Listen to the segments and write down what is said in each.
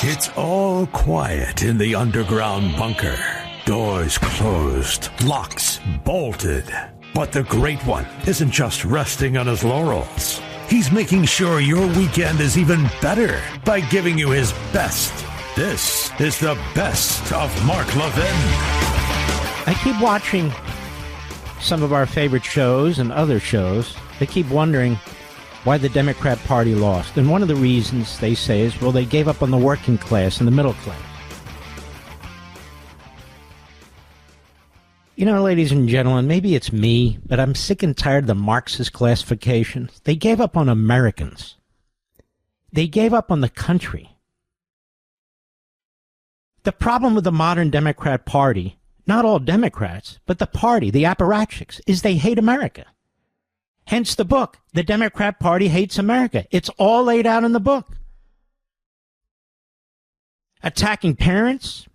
It's all quiet in the underground bunker. Doors closed, locks bolted. But the Great One isn't just resting on his laurels. He's making sure your weekend is even better by giving you his best. This is the best of Mark Levin. I keep watching some of our favorite shows and other shows. They keep wondering why the Democrat Party lost. And one of the reasons they say is, well, they gave up on the working class and the middle class. You know, ladies and gentlemen, maybe it's me, but I'm sick and tired of the Marxist classification. They gave up on Americans. They gave up on the country. The problem with the modern Democrat Party, not all Democrats, but the party, the apparatchiks, is they hate America. Hence the book, The Democrat Party Hates America. It's all laid out in the book. Attacking parents,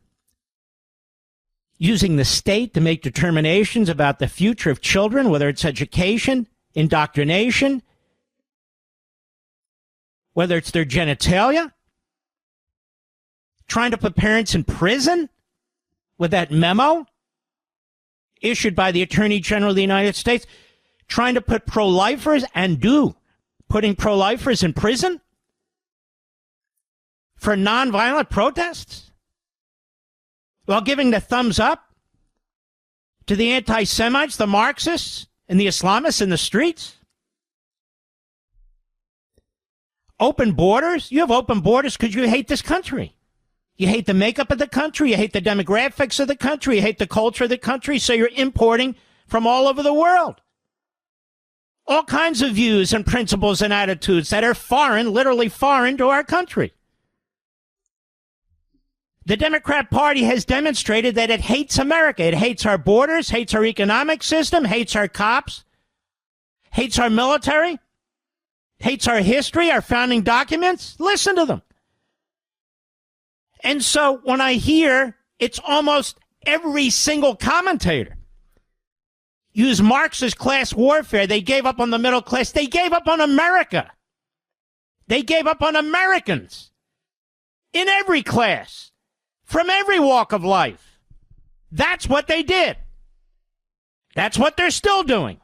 using the state to make determinations about the future of children, whether it's education, indoctrination, whether it's their genitalia, trying to put parents in prison with that memo issued by the Attorney General of the United States, trying to put pro-lifers putting pro-lifers in prison for nonviolent protests, while giving the thumbs up to the anti-Semites, the Marxists, and the Islamists in the streets. Open borders? You have open borders because you hate this country. You hate the makeup of the country. You hate the demographics of the country. You hate the culture of the country. So you're importing from all over the world all kinds of views and principles and attitudes that are foreign, literally foreign to our country. The Democrat Party has demonstrated that it hates America. It hates our borders, hates our economic system, hates our cops, hates our military, hates our history, our founding documents. Listen to them. And so when I hear it's almost every single commentator use Marxist class warfare, they gave up on the middle class. They gave up on America. They gave up on Americans in every class, from every walk of life. That's what they did. That's what they're still doing.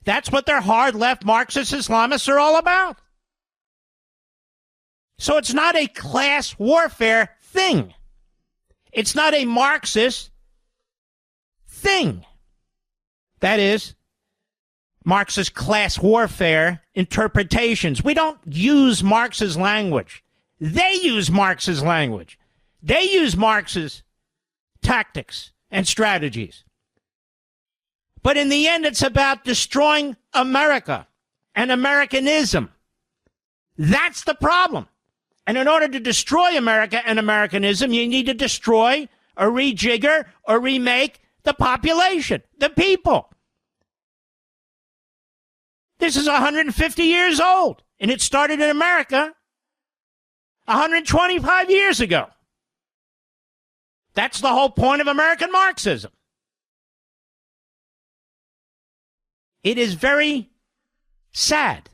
That's what their hard left Marxist Islamists are all about. So it's not a class warfare thing. It's not a Marxist thing. That is, Marxist class warfare interpretations. We don't use Marx's language. They use Marx's language. They use Marx's tactics and strategies. But in the end, it's about destroying America and Americanism. That's the problem. And in order to destroy America and Americanism, you need to destroy or rejigger or remake the population, the people. This is 150 years old, and it started in America 125 years ago. That's the whole point of American Marxism. It is very sad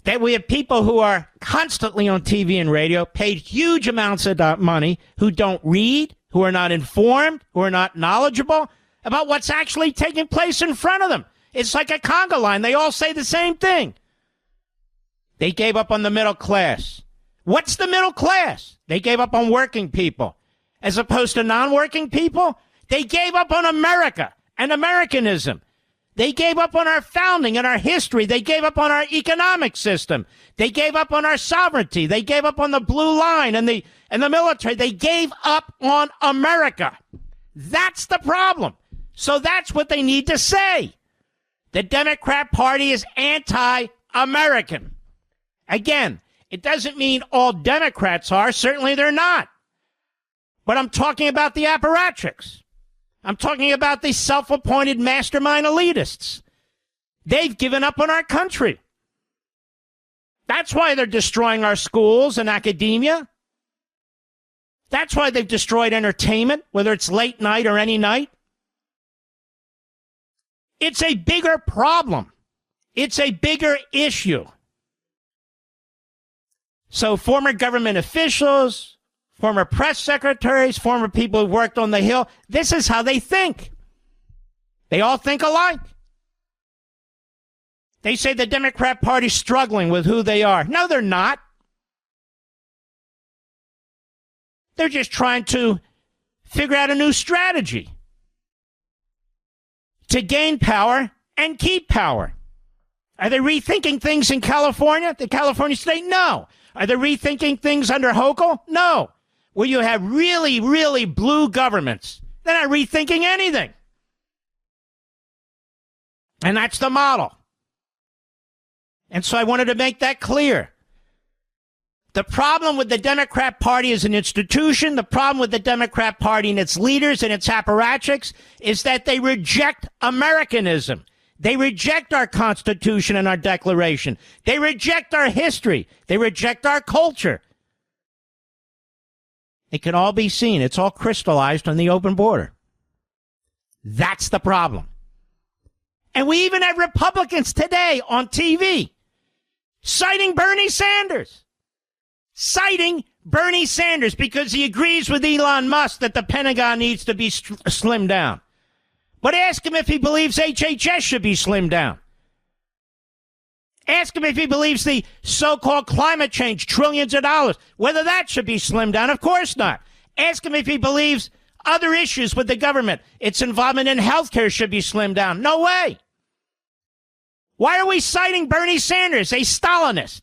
that we have people who are constantly on TV and radio, paid huge amounts of money, who don't read, who are not informed, who are not knowledgeable about what's actually taking place in front of them. It's like a conga line. They all say the same thing. They gave up on the middle class. What's the middle class? They gave up on working people. As opposed to non-working people, they gave up on America and Americanism. They gave up on our founding and our history. They gave up on our economic system. They gave up on our sovereignty. They gave up on the blue line and the military. They gave up on America. That's the problem. So that's what they need to say. The Democrat Party is anti-American. Again, it doesn't mean all Democrats are. Certainly they're not. But I'm talking about the apparatchiks. I'm talking about the self-appointed mastermind elitists. They've given up on our country. That's why they're destroying our schools and academia. That's why they've destroyed entertainment, whether it's late night or any night. It's a bigger problem. It's a bigger issue. So former government officials, former press secretaries, former people who worked on the Hill, this is how they think. They all think alike. They say the Democrat Party's struggling with who they are. No, they're not. They're just trying to figure out a new strategy to gain power and keep power. Are they rethinking things in California, the California state? No. Are they rethinking things under Hochul? No. Where you have really, really blue governments. They're not rethinking anything. And that's the model. And so I wanted to make that clear. The problem with the Democrat Party as an institution, the problem with the Democrat Party and its leaders and its apparatchiks is that they reject Americanism. They reject our Constitution and our Declaration. They reject our history. They reject our culture. It can all be seen. It's all crystallized on the open border. That's the problem. And we even have Republicans today on TV citing Bernie Sanders. Citing Bernie Sanders because he agrees with Elon Musk that the Pentagon needs to be slimmed down. But ask him if he believes HHS should be slimmed down. Ask him if he believes the so-called climate change, trillions of dollars, whether that should be slimmed down. Of course not. Ask him if he believes other issues with the government, its involvement in healthcare should be slimmed down. No way. Why are we citing Bernie Sanders, a Stalinist,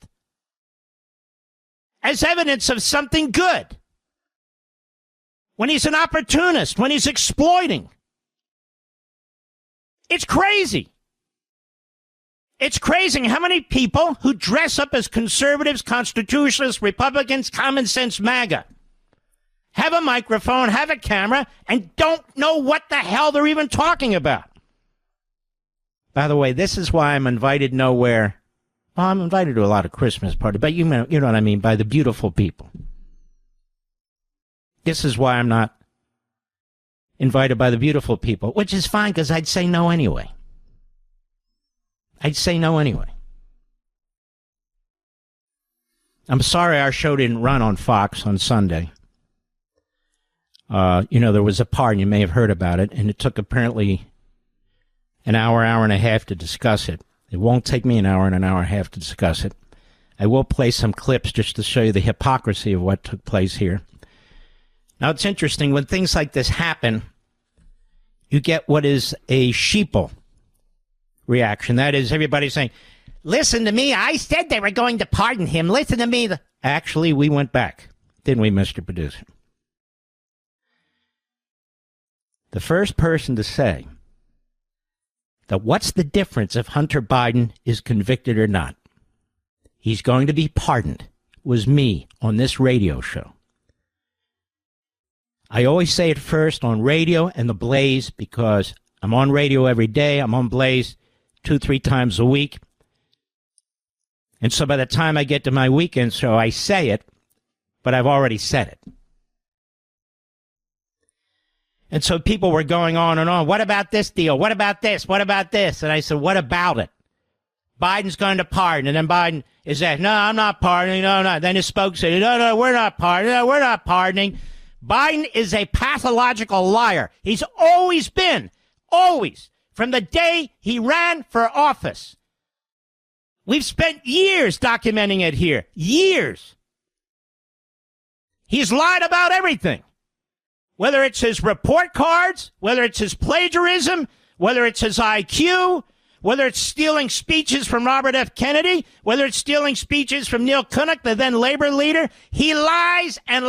as evidence of something good? When he's an opportunist, when he's exploiting. It's crazy. It's crazy how many people who dress up as conservatives, constitutionalists, Republicans, common sense MAGA, have a microphone, have a camera, and don't know what the hell they're even talking about. By the way, this is why I'm invited nowhere. Well, I'm invited to a lot of Christmas parties, but you know what I mean by the beautiful people. This is why I'm not invited by the beautiful people, which is fine because I'd say no anyway. I'd say no anyway. I'm sorry our show didn't run on Fox on Sunday. There was a part, you may have heard about it, and it took apparently an hour and a half to discuss it. It won't take me an hour and a half to discuss it. I will play some clips just to show you the hypocrisy of what took place here. Now, it's interesting. When things like this happen, you get what is a sheeple reaction. That is, everybody saying, listen to me. I said they were going to pardon him. Listen to me. Actually, we went back. Didn't we, Mr. Producer? The first person to say that what's the difference if Hunter Biden is convicted or not? He's going to be pardoned was me on this radio show. I always say it first on radio and the Blaze because I'm on radio every day. I'm on Blaze 2-3 times a week. And so by the time I get to my weekend show, I say it, but I've already said it. And so people were going on and on. What about this deal? What about this? What about this? And I said, what about it? Biden's going to pardon. And then Biden is that, no, I'm not pardoning. No, no. Then his spokesman said, no, we're not pardoning. No, we're not pardoning. Biden is a pathological liar. He's always been, always, from the day he ran for office. We've spent years documenting it here. Years. He's lied about everything. Whether it's his report cards, whether it's his plagiarism, whether it's his IQ, whether it's stealing speeches from Robert F. Kennedy, whether it's stealing speeches from Neil Kinnock, the then labor leader, he lies and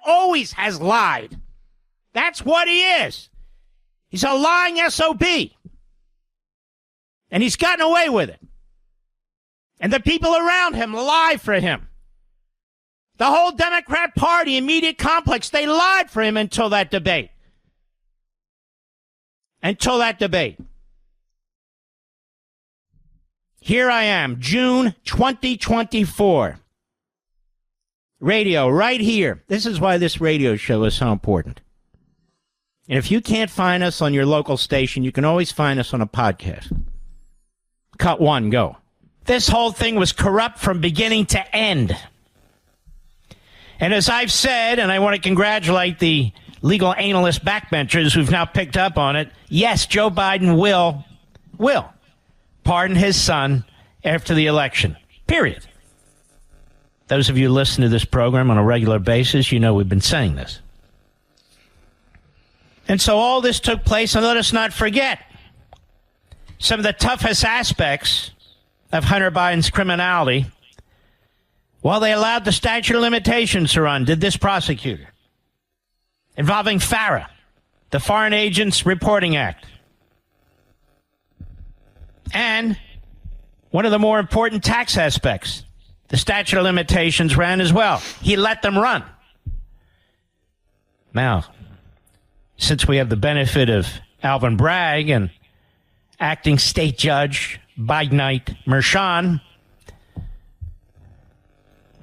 always has lied. That's what he is. He's a lying SOB. And he's gotten away with it. And the people around him lie for him. The whole Democrat Party and media complex, they lied for him until that debate. Until that debate. Here I am, June 2024. Radio, right here. This is why this radio show is so important. And if you can't find us on your local station, you can always find us on a podcast. Cut one, go. This whole thing was corrupt from beginning to end. And as I've said, and I want to congratulate the legal analyst backbenchers who've now picked up on it, yes, Joe Biden will pardon his son after the election, period. Those of you who listen to this program on a regular basis, you know we've been saying this. And so all this took place, and let us not forget some of the toughest aspects of Hunter Biden's criminality. While they allowed the statute of limitations to run, did this prosecutor, involving FARA, the Foreign Agents Reporting Act. And one of the more important tax aspects, the statute of limitations ran as well. He let them run. Now, since we have the benefit of Alvin Bragg and acting state judge Bidenite Merchan,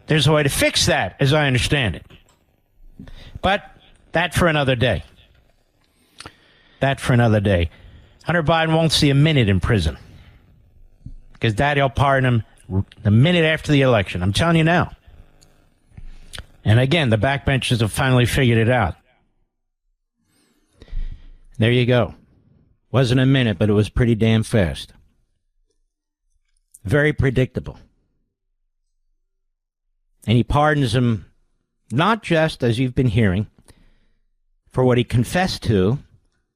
there's a way to fix that, as I understand it. But that for another day. That for another day. Hunter Biden won't see a minute in prison, because Daddy'll pardon him the minute after the election. I'm telling you now. And again, the backbenchers have finally figured it out. There you go. Wasn't a minute, but it was pretty damn fast. Very predictable. And he pardons him not just, as you've been hearing, for what he confessed to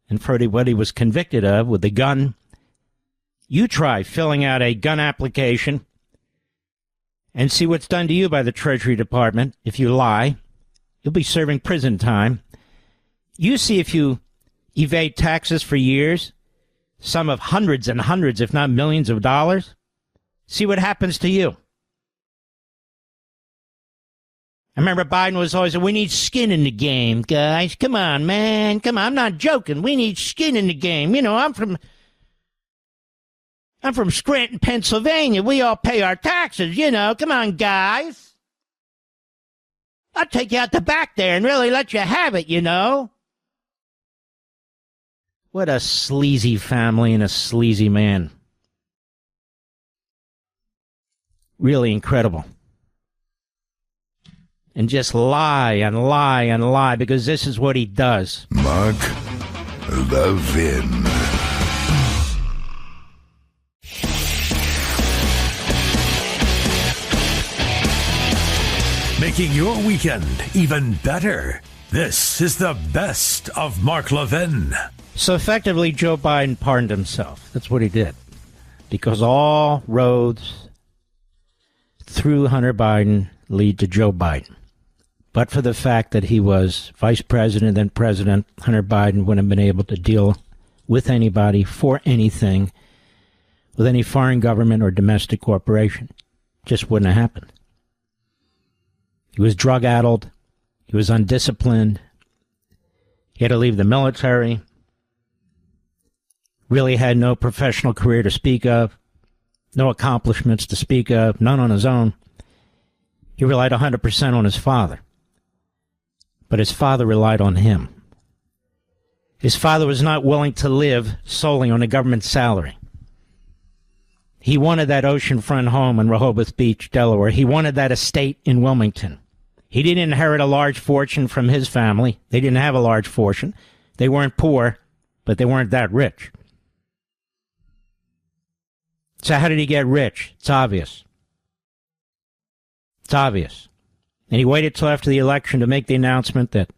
and for what he was convicted of with the gun. You try filling out a gun application and see what's done to you by the Treasury Department. If you lie, you'll be serving prison time. You see if you evade taxes for years, some of hundreds and hundreds, if not millions of dollars. See what happens to you. I remember Biden was always saying, we need skin in the game, guys. Come on, man. Come on. I'm not joking. We need skin in the game. You know, I'm from Scranton, Pennsylvania. We all pay our taxes, you know. Come on, guys. I'll take you out the back there and really let you have it, you know. What a sleazy family and a sleazy man. Really incredible. And just lie and lie and lie, because this is what he does. Mark Levin. Making your weekend even better. This is the best of Mark Levin. So effectively, Joe Biden pardoned himself. That's what he did. Because all roads through Hunter Biden lead to Joe Biden. But for the fact that he was vice president, then president, Hunter Biden wouldn't have been able to deal with anybody for anything, with any foreign government or domestic corporation. Just wouldn't have happened. He was drug-addled. He was undisciplined. He had to leave the military. Really had no professional career to speak of. No accomplishments to speak of. None on his own. He relied 100% on his father. But his father relied on him. His father was not willing to live solely on a government salary. He wanted that oceanfront home in Rehoboth Beach, Delaware. He wanted that estate in Wilmington. He didn't inherit a large fortune from his family. They didn't have a large fortune. They weren't poor, but they weren't that rich. So how did he get rich? It's obvious. It's obvious. And he waited till after the election to make the announcement that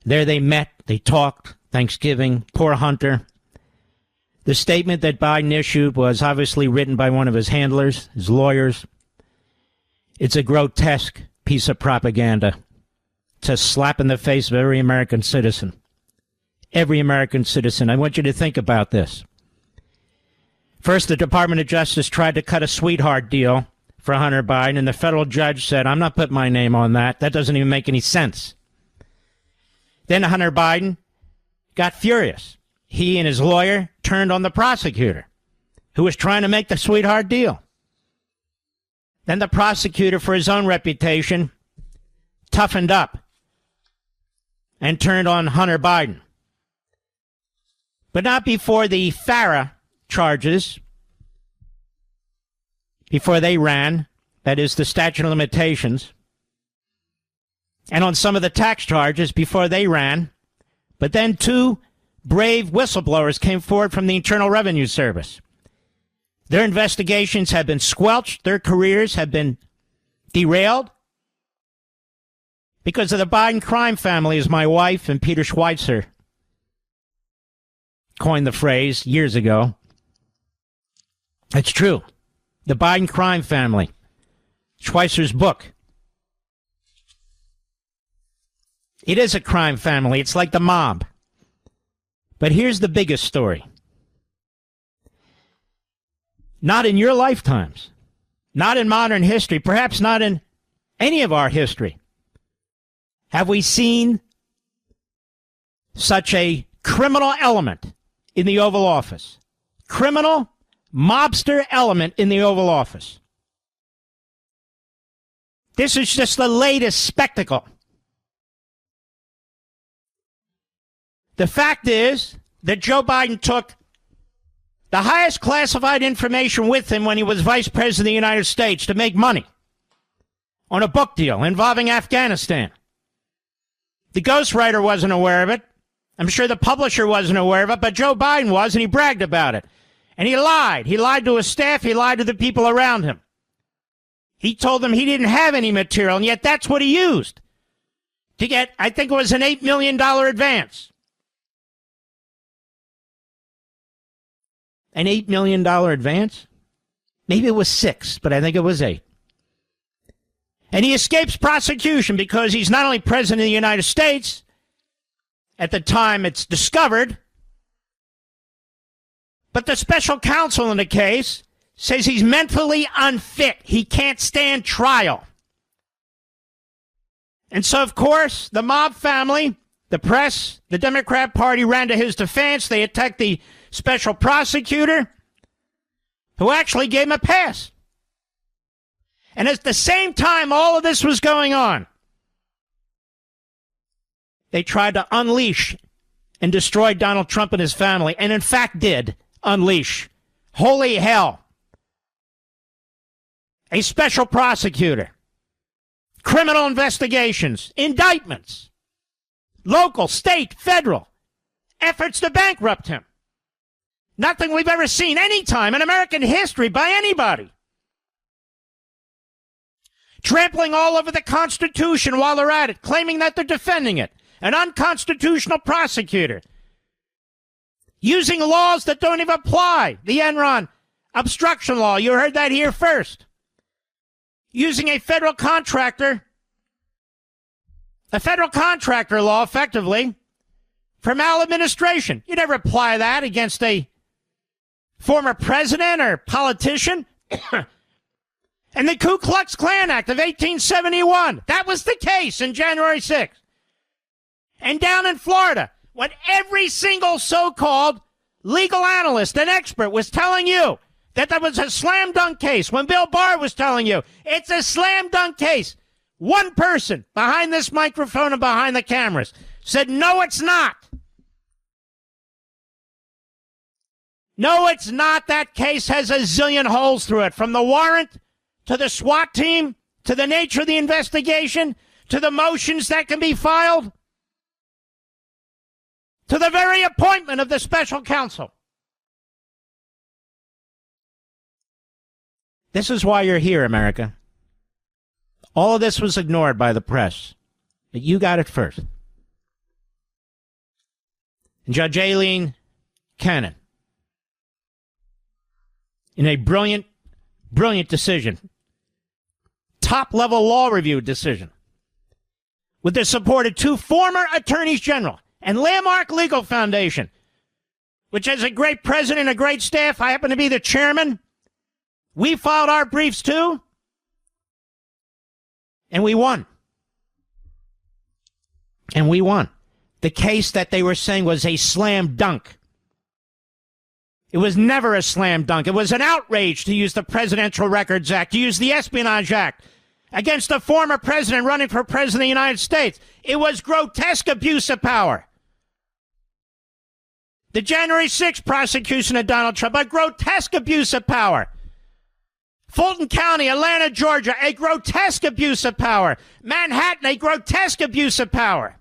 there they met, they talked, Thanksgiving, poor Hunter. The statement that Biden issued was obviously written by one of his handlers, his lawyers. It's a grotesque piece of propaganda. It's a slap in the face of every American citizen. Every American citizen. I want you to think about this. First, the Department of Justice tried to cut a sweetheart deal for Hunter Biden, and the federal judge said, I'm not putting my name on that. That doesn't even make any sense. Then Hunter Biden got furious. He and his lawyer turned on the prosecutor, who was trying to make the sweetheart deal. Then the prosecutor, for his own reputation, toughened up and turned on Hunter Biden. But not before the FARA charges, before they ran, that is the statute of limitations. and on some of the tax charges before they ran. But then two brave whistleblowers came forward from the Internal Revenue Service. Their investigations have been squelched. Their careers have been derailed because of the Biden crime family, as my wife and Peter Schweitzer coined the phrase years ago. It's true. The Biden crime family. Schweitzer's book. It is a crime family. It's like the mob. But here's the biggest story. Not in your lifetimes, not in modern history, perhaps not in any of our history, have we seen such a criminal element in the Oval Office. Criminal, mobster element in the Oval Office. This is just the latest spectacle. The fact is that Joe Biden took the highest classified information with him when he was vice president of the United States to make money on a book deal involving Afghanistan. The ghostwriter wasn't aware of it. I'm sure the publisher wasn't aware of it, but Joe Biden was, and he bragged about it. And he lied. He lied to his staff. He lied to the people around him. He told them he didn't have any material, and yet that's what he used to get, I think it was an $8 million advance. An $8 million advance? Maybe it was 6, but I think it was 8. And he escapes prosecution because he's not only president of the United States at the time it's discovered, but the special counsel in the case says he's mentally unfit. He can't stand trial. And so, of course, the mob family, the press, the Democrat Party ran to his defense. They attacked the special prosecutor who actually gave him a pass. And at the same time all of this was going on, they tried to unleash and destroy Donald Trump and his family, and in fact did unleash. Holy hell. A special prosecutor, criminal investigations, indictments, local, state, federal, efforts to bankrupt him. Nothing we've ever seen any time in American history by anybody. Trampling all over the Constitution while they're at it, claiming that they're defending it. An unconstitutional prosecutor. Using laws that don't even apply. The Enron obstruction law, you heard that here first. Using a federal contractor law, effectively, for maladministration. You never apply that against a former president or politician. And the Ku Klux Klan Act of 1871. That was the case in January 6th. And down in Florida, when every single so-called legal analyst and expert was telling you that that was a slam dunk case, when Bill Barr was telling you it's a slam dunk case, one person behind this microphone and behind the cameras said, no, it's not. No, it's not. That case has a zillion holes through it, from the warrant to the SWAT team, to the nature of the investigation, to the motions that can be filed, to the very appointment of the special counsel. This is why you're here, America. All of this was ignored by the press, but you got it first. And Judge Aileen Cannon, in a brilliant decision, top-level law review decision, with the support of 2 former attorneys general and Landmark Legal Foundation, which has a great president, a great staff. I happen to be the chairman. We filed our briefs too, and we won. And we won. The case that they were saying was a slam dunk. It was never a slam dunk. It was an outrage to use the Presidential Records Act, to use the Espionage Act against a former president running for president of the United States. It was grotesque abuse of power. The January 6th prosecution of Donald Trump, a grotesque abuse of power. Fulton County, Atlanta, Georgia, a grotesque abuse of power. Manhattan, a grotesque abuse of power.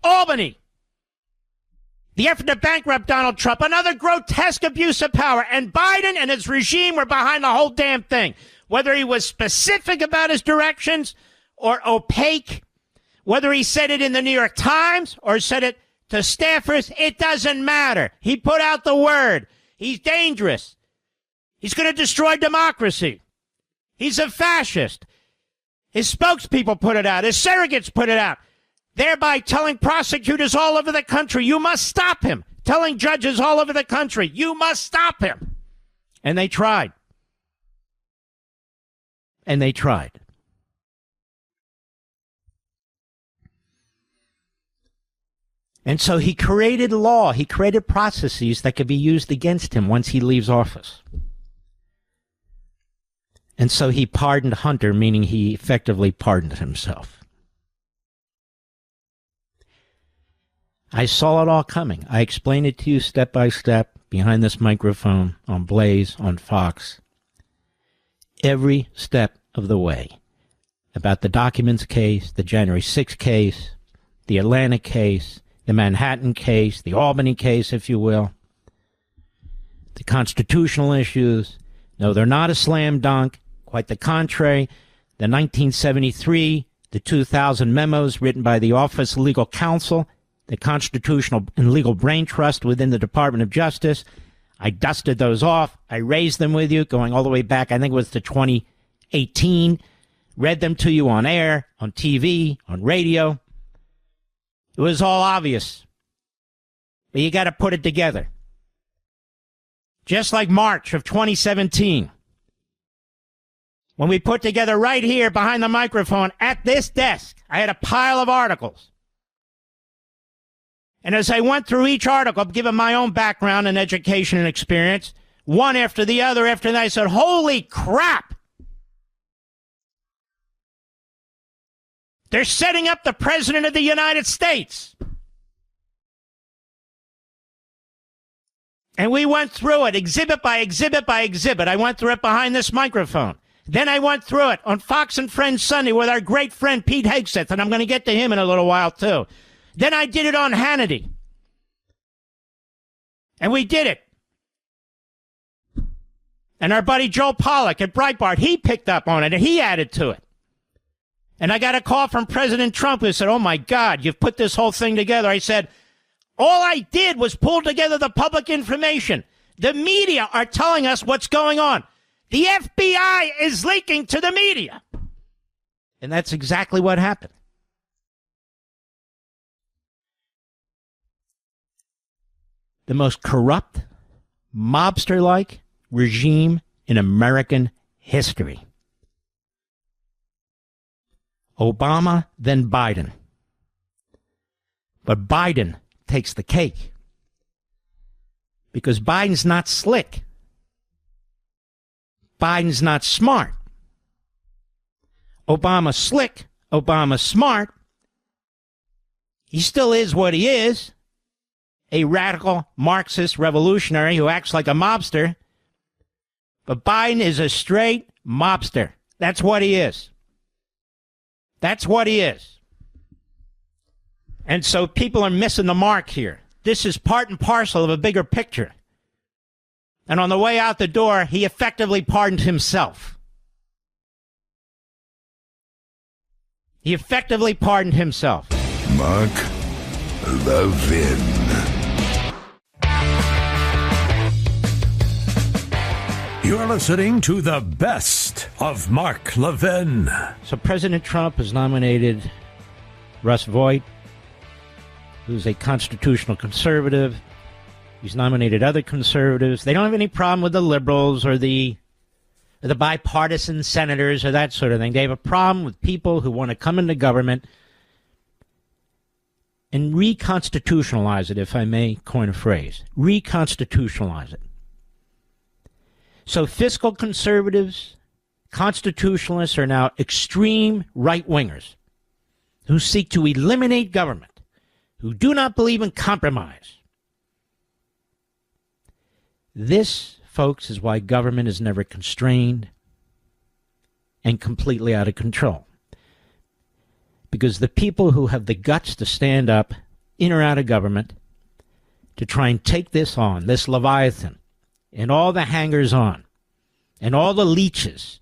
Albany, the effort to bankrupt Donald Trump, another grotesque abuse of power. And Biden and his regime were behind the whole damn thing. Whether he was specific about his directions or opaque, whether he said it in the New York Times or said it to staffers, it doesn't matter. He put out the word. He's dangerous. He's going to destroy democracy. He's a fascist. His spokespeople put it out. His surrogates put it out. Thereby telling prosecutors all over the country, you must stop him. Telling judges all over the country, you must stop him. And they tried. And they tried. And so he created law. He created processes that could be used against him once he leaves office. And so he pardoned Hunter, meaning he effectively pardoned himself. I saw it all coming. I explained it to you step by step behind this microphone, on Blaze, on Fox. Every step of the way. About the documents case, the January 6th case, the Atlanta case, the Manhattan case, the Albany case, if you will. The constitutional issues. No, they're not a slam dunk. Quite the contrary. The 1973, the 2000 memos written by the Office of Legal Counsel, the Constitutional and Legal Brain Trust within the Department of Justice. I dusted those off. I raised them with you, going all the way back, I think it was to 2018. Read them to you on air, on TV, on radio. It was all obvious. But you got to put it together. Just like March of 2017. When we put together right here behind the microphone at this desk, I had a pile of articles. And as I went through each article, given my own background and education and experience, one after the other, I said, holy crap! They're setting up the President of the United States. And we went through it, exhibit by exhibit by exhibit. I went through it behind this microphone. Then I went through it on Fox and Friends Sunday with our great friend Pete Hegseth, and I'm going to get to him in a little while, too. Then I did it on Hannity. And we did it. And our buddy Joe Pollack at Breitbart, he picked up on it, and he added to it. And I got a call from President Trump who said, oh, my God, you've put this whole thing together. I said, all I did was pull together the public information. The media are telling us what's going on. The FBI is leaking to the media. And that's exactly what happened. The most corrupt, mobster-like regime in American history. Obama, then Biden. But Biden takes the cake. Because Biden's not slick. Biden's not smart. Obama's slick. Obama's smart. He still is what he is. A radical Marxist revolutionary who acts like a mobster. But Biden is a straight mobster. That's what he is. That's what he is. And so people are missing the mark here. This is part and parcel of a bigger picture. And on the way out the door, he effectively pardoned himself. He effectively pardoned himself. Mark Levin. You're listening to the best of Mark Levin. So President Trump has nominated Russ Vought, who's a constitutional conservative. He's nominated other conservatives. They don't have any problem with the liberals or the bipartisan senators or that sort of thing. They have a problem with people who want to come into government and re-constitutionalize it, if I may coin a phrase. Re-constitutionalize it. So fiscal conservatives, constitutionalists are now extreme right-wingers who seek to eliminate government, who do not believe in compromise. This folks, is why government is never constrained and completely out of control. Because the people who have the guts to stand up in or out of government to try and take this on, this Leviathan, and all the hangers-on, and all the leeches,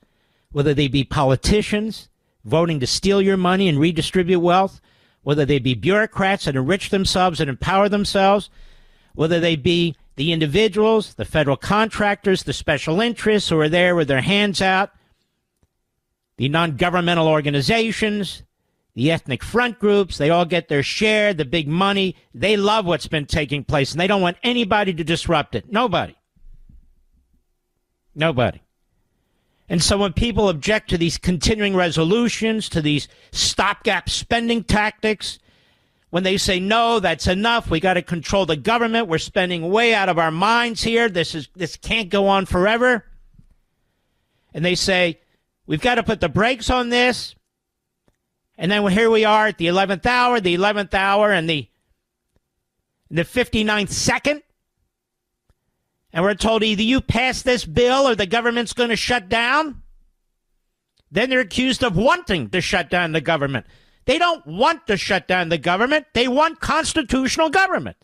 whether they be politicians voting to steal your money and redistribute wealth, whether they be bureaucrats that enrich themselves and empower themselves, whether they be the individuals, the federal contractors, the special interests who are there with their hands out, the non-governmental organizations, the ethnic front groups, they all get their share, the big money. They love what's been taking place, and they don't want anybody to disrupt it. Nobody. And so when people object to these continuing resolutions, to these stopgap spending tactics, when they say, no, that's enough, we got to control the government, we're spending way out of our minds here, this can't go on forever. And they say, we've got to put the brakes on this. And then here we are at the 11th hour and the 59th second. And we're told either you pass this bill or the government's going to shut down. Then they're accused of wanting to shut down the government. They don't want to shut down the government. They want constitutional government.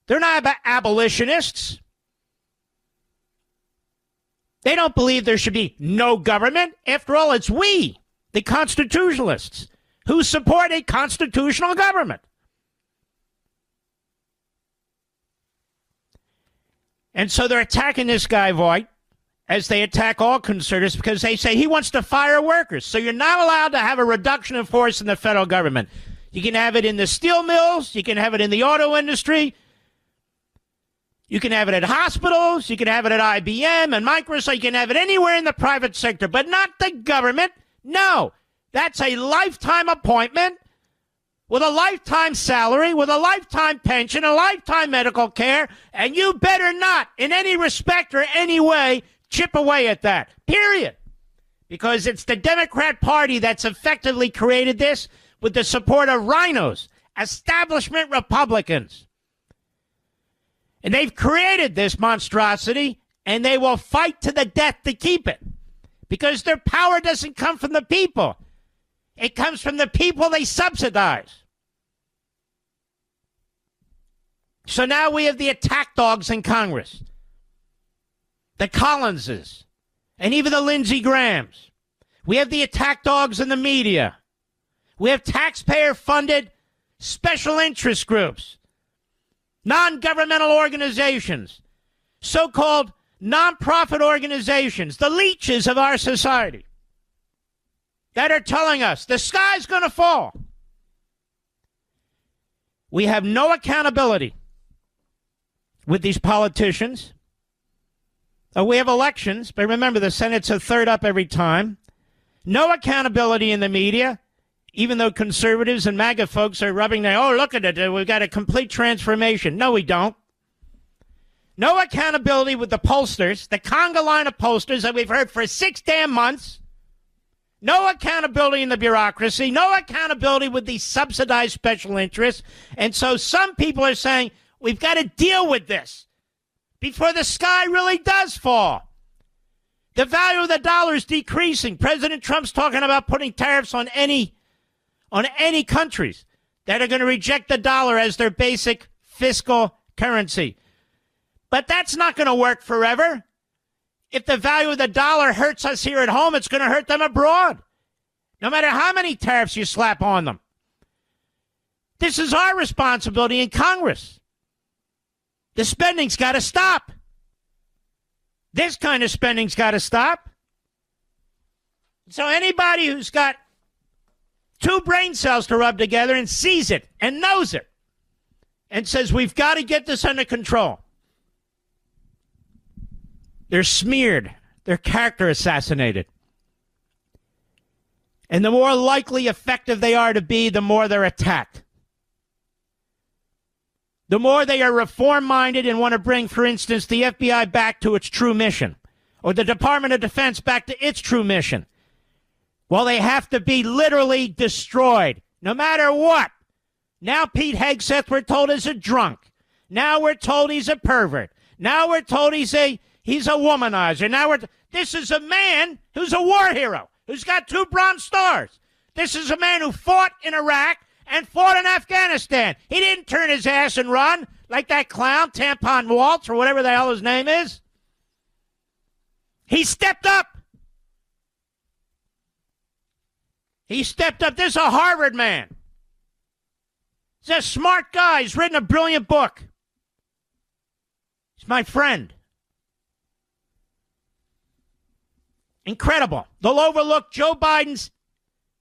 They're not abolitionists. They don't believe there should be no government. After all, it's we, the constitutionalists, who support a constitutional government. And so they're attacking this guy, Voigt, as they attack all conservatives, because they say he wants to fire workers. So you're not allowed to have a reduction of force in the federal government. You can have it in the steel mills. You can have it in the auto industry. You can have it at hospitals. You can have it at IBM and Microsoft. You can have it anywhere in the private sector, but not the government. No, that's a lifetime appointment with a lifetime salary, with a lifetime pension, a lifetime medical care, and you better not, in any respect or any way, chip away at that, period. Because it's the Democrat Party that's effectively created this with the support of RINOs, establishment Republicans. And they've created this monstrosity, and they will fight to the death to keep it. Because their power doesn't come from the people. It comes from the people they subsidize. So now we have the attack dogs in Congress. The Collinses, and even the Lindsey Grahams. We have the attack dogs in the media. We have taxpayer-funded special interest groups, non-governmental organizations, so-called nonprofit organizations, the leeches of our society, that are telling us the sky's going to fall. We have no accountability with these politicians. We have elections, but remember, the Senate's a third up every time. No accountability in the media, even though conservatives and MAGA folks are rubbing their, oh, look at it, we've got a complete transformation. No, we don't. No accountability with the pollsters, the conga line of pollsters that we've heard for 6 damn months. No accountability in the bureaucracy. No accountability with these subsidized special interests. And so some people are saying, we've got to deal with this before the sky really does fall. The value of the dollar is decreasing. President Trump's talking about putting tariffs on any countries that are going to reject the dollar as their basic fiscal currency. But that's not going to work forever. If the value of the dollar hurts us here at home, it's going to hurt them abroad, no matter how many tariffs you slap on them. This is our responsibility in Congress. The spending's got to stop. This kind of spending's got to stop. So anybody who's got 2 brain cells to rub together and sees it and knows it and says we've got to get this under control, they're smeared. Their character assassinated. And the more likely effective they are to be, the more they're attacked. The more they are reform-minded and want to bring, for instance, the FBI back to its true mission, or the Department of Defense back to its true mission, well, they have to be literally destroyed, no matter what. Now Pete Hegseth, we're told, is a drunk. Now we're told he's a pervert. Now we're told he's a He's a womanizer. Now this is a man who's a war hero, who's got 2 Bronze Stars. This is a man who fought in Iraq and fought in Afghanistan. He didn't turn his ass and run like that clown, Tampon Waltz, or whatever the hell his name is. He stepped up. He stepped up. This is a Harvard man. He's a smart guy. He's written a brilliant book. He's my friend. Incredible. They'll overlook Joe Biden's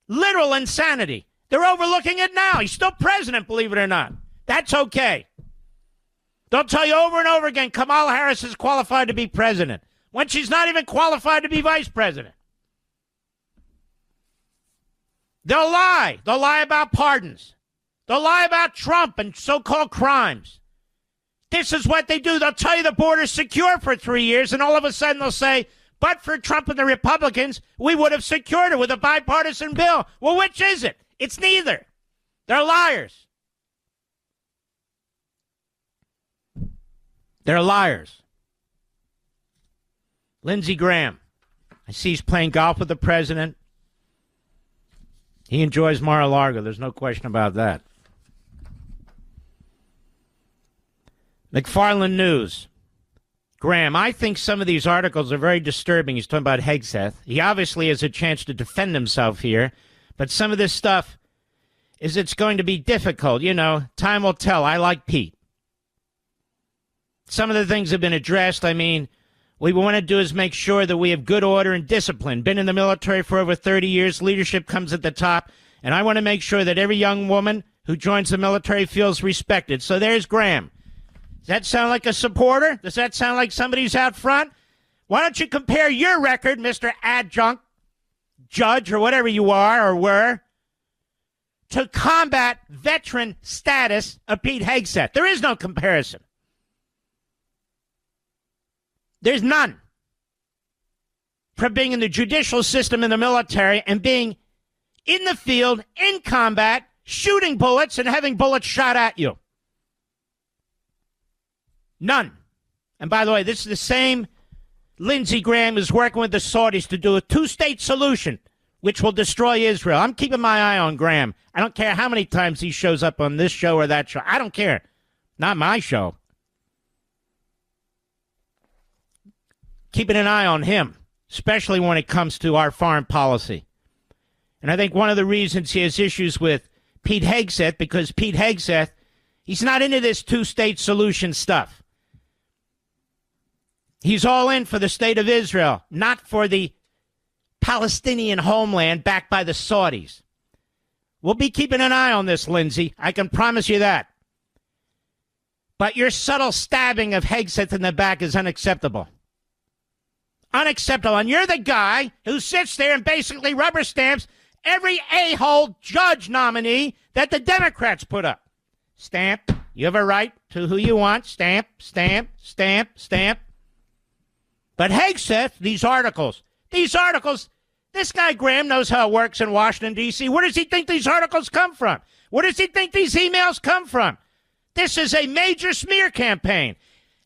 literal insanity. They're overlooking it now. He's still president, believe it or not. That's okay. They'll tell you over and over again, Kamala Harris is qualified to be president, when she's not even qualified to be vice president. They'll lie. They'll lie about pardons. They'll lie about Trump and so-called crimes. This is what they do. They'll tell you the border's secure for 3 years, and all of a sudden they'll say, but for Trump and the Republicans, we would have secured it with a bipartisan bill. Well, which is it? It's neither. They're liars. They're liars. Lindsey Graham. I see he's playing golf with the president. He enjoys Mar-a-Lago. There's no question about that. McFarland News. Graham, I think some of these articles are very disturbing. He's talking about Hegseth. He obviously has a chance to defend himself here, but some of this stuff it's going to be difficult. You know, time will tell. I like Pete. Some of the things have been addressed. I mean, what we want to do is make sure that we have good order and discipline. Been in the military for over 30 years. Leadership comes at the top. And I want to make sure that every young woman who joins the military feels respected. So there's Graham. Does that sound like a supporter? Does that sound like somebody who's out front? Why don't you compare your record, Mr. Adjunct Judge or whatever you are or were, to combat veteran status of Pete Hegseth? There is no comparison. There's none. From being in the judicial system in the military and being in the field, in combat, shooting bullets and having bullets shot at you. None. And by the way, this is the same Lindsey Graham is working with the Saudis to do a 2-state solution, which will destroy Israel. I'm keeping my eye on Graham. I don't care how many times he shows up on this show or that show. I don't care. Not my show. Keeping an eye on him, especially when it comes to our foreign policy. And I think one of the reasons he has issues with Pete Hegseth, because Pete Hegseth, he's not into this 2-state solution stuff. He's all in for the state of Israel, not for the Palestinian homeland backed by the Saudis. We'll be keeping an eye on this, Lindsey. I can promise you that. But your subtle stabbing of Hegseth in the back is unacceptable. Unacceptable. And you're the guy who sits there and basically rubber stamps every a-hole judge nominee that the Democrats put up. Stamp. You have a right to who you want. Stamp, stamp, stamp, stamp. But Hegseth, these articles, this guy Graham knows how it works in Washington, D.C. Where does he think these articles come from? Where does he think these emails come from? This is a major smear campaign.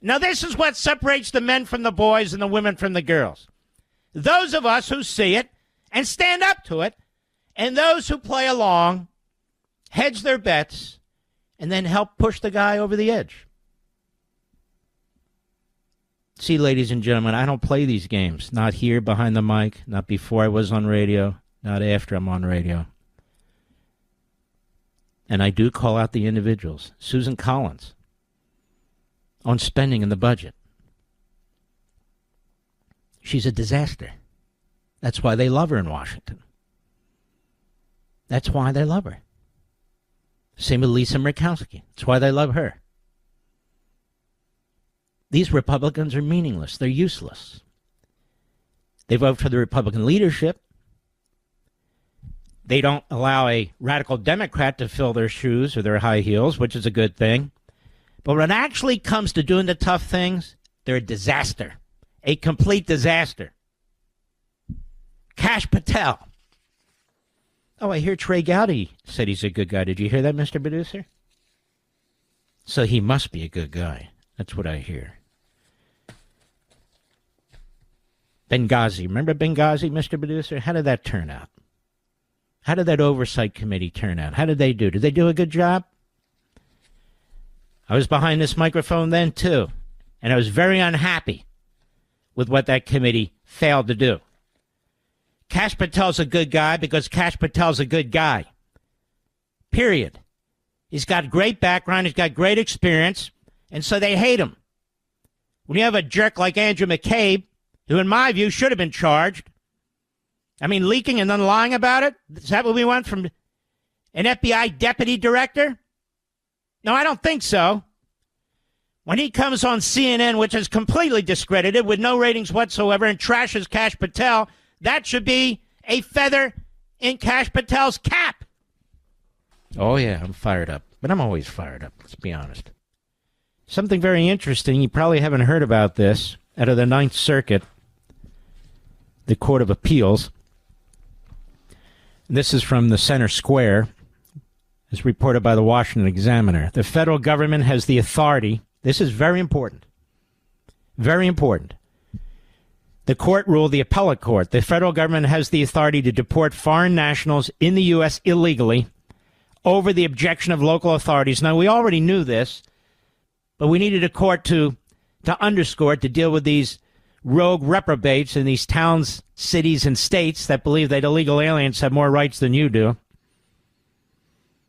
Now, this is what separates the men from the boys and the women from the girls. Those of us who see it and stand up to it, and those who play along, hedge their bets, and then help push the guy over the edge. See, ladies and gentlemen, I don't play these games. Not here behind the mic, not before I was on radio, not after I'm on radio. And I do call out the individuals. Susan Collins, on spending in the budget. She's a disaster. That's why they love her in Washington. That's why they love her. Same with Lisa Murkowski. That's why they love her. These Republicans are meaningless. They're useless. They vote for the Republican leadership. They don't allow a radical Democrat to fill their shoes or their high heels, which is a good thing. But when it actually comes to doing the tough things, they're a disaster. A complete disaster. Kash Patel. Oh, I hear Trey Gowdy said he's a good guy. Did you hear that, Mr. Producer? So he must be a good guy. That's what I hear. Benghazi. Remember Benghazi, Mr. Producer? How did that turn out? How did that oversight committee turn out? How did they do? Did they do a good job? I was behind this microphone then, too, and I was very unhappy with what that committee failed to do. Kash Patel's a good guy because Kash Patel's a good guy. Period. He's got great background. He's got great experience, and so they hate him. When you have a jerk like Andrew McCabe, who in my view should have been charged, I mean, leaking and then lying about it? Is that what we want from an FBI deputy director? No, I don't think so. When he comes on CNN, which is completely discredited with no ratings whatsoever, and trashes Kash Patel, that should be a feather in Kash Patel's cap. Oh, yeah, I'm fired up. But I'm always fired up, let's be honest. Something very interesting, you probably haven't heard about this, out of the Ninth Circuit, the Court of Appeals. This is from the Center Square, as reported by the Washington Examiner. The federal government has the authority. This is very important. Very important. The court ruled, the appellate court, the federal government has the authority to deport foreign nationals in the U.S. illegally over the objection of local authorities. Now, we already knew this, but we needed a court to underscore it, to deal with these rogue reprobates in these towns, cities, and states that believe that illegal aliens have more rights than you do.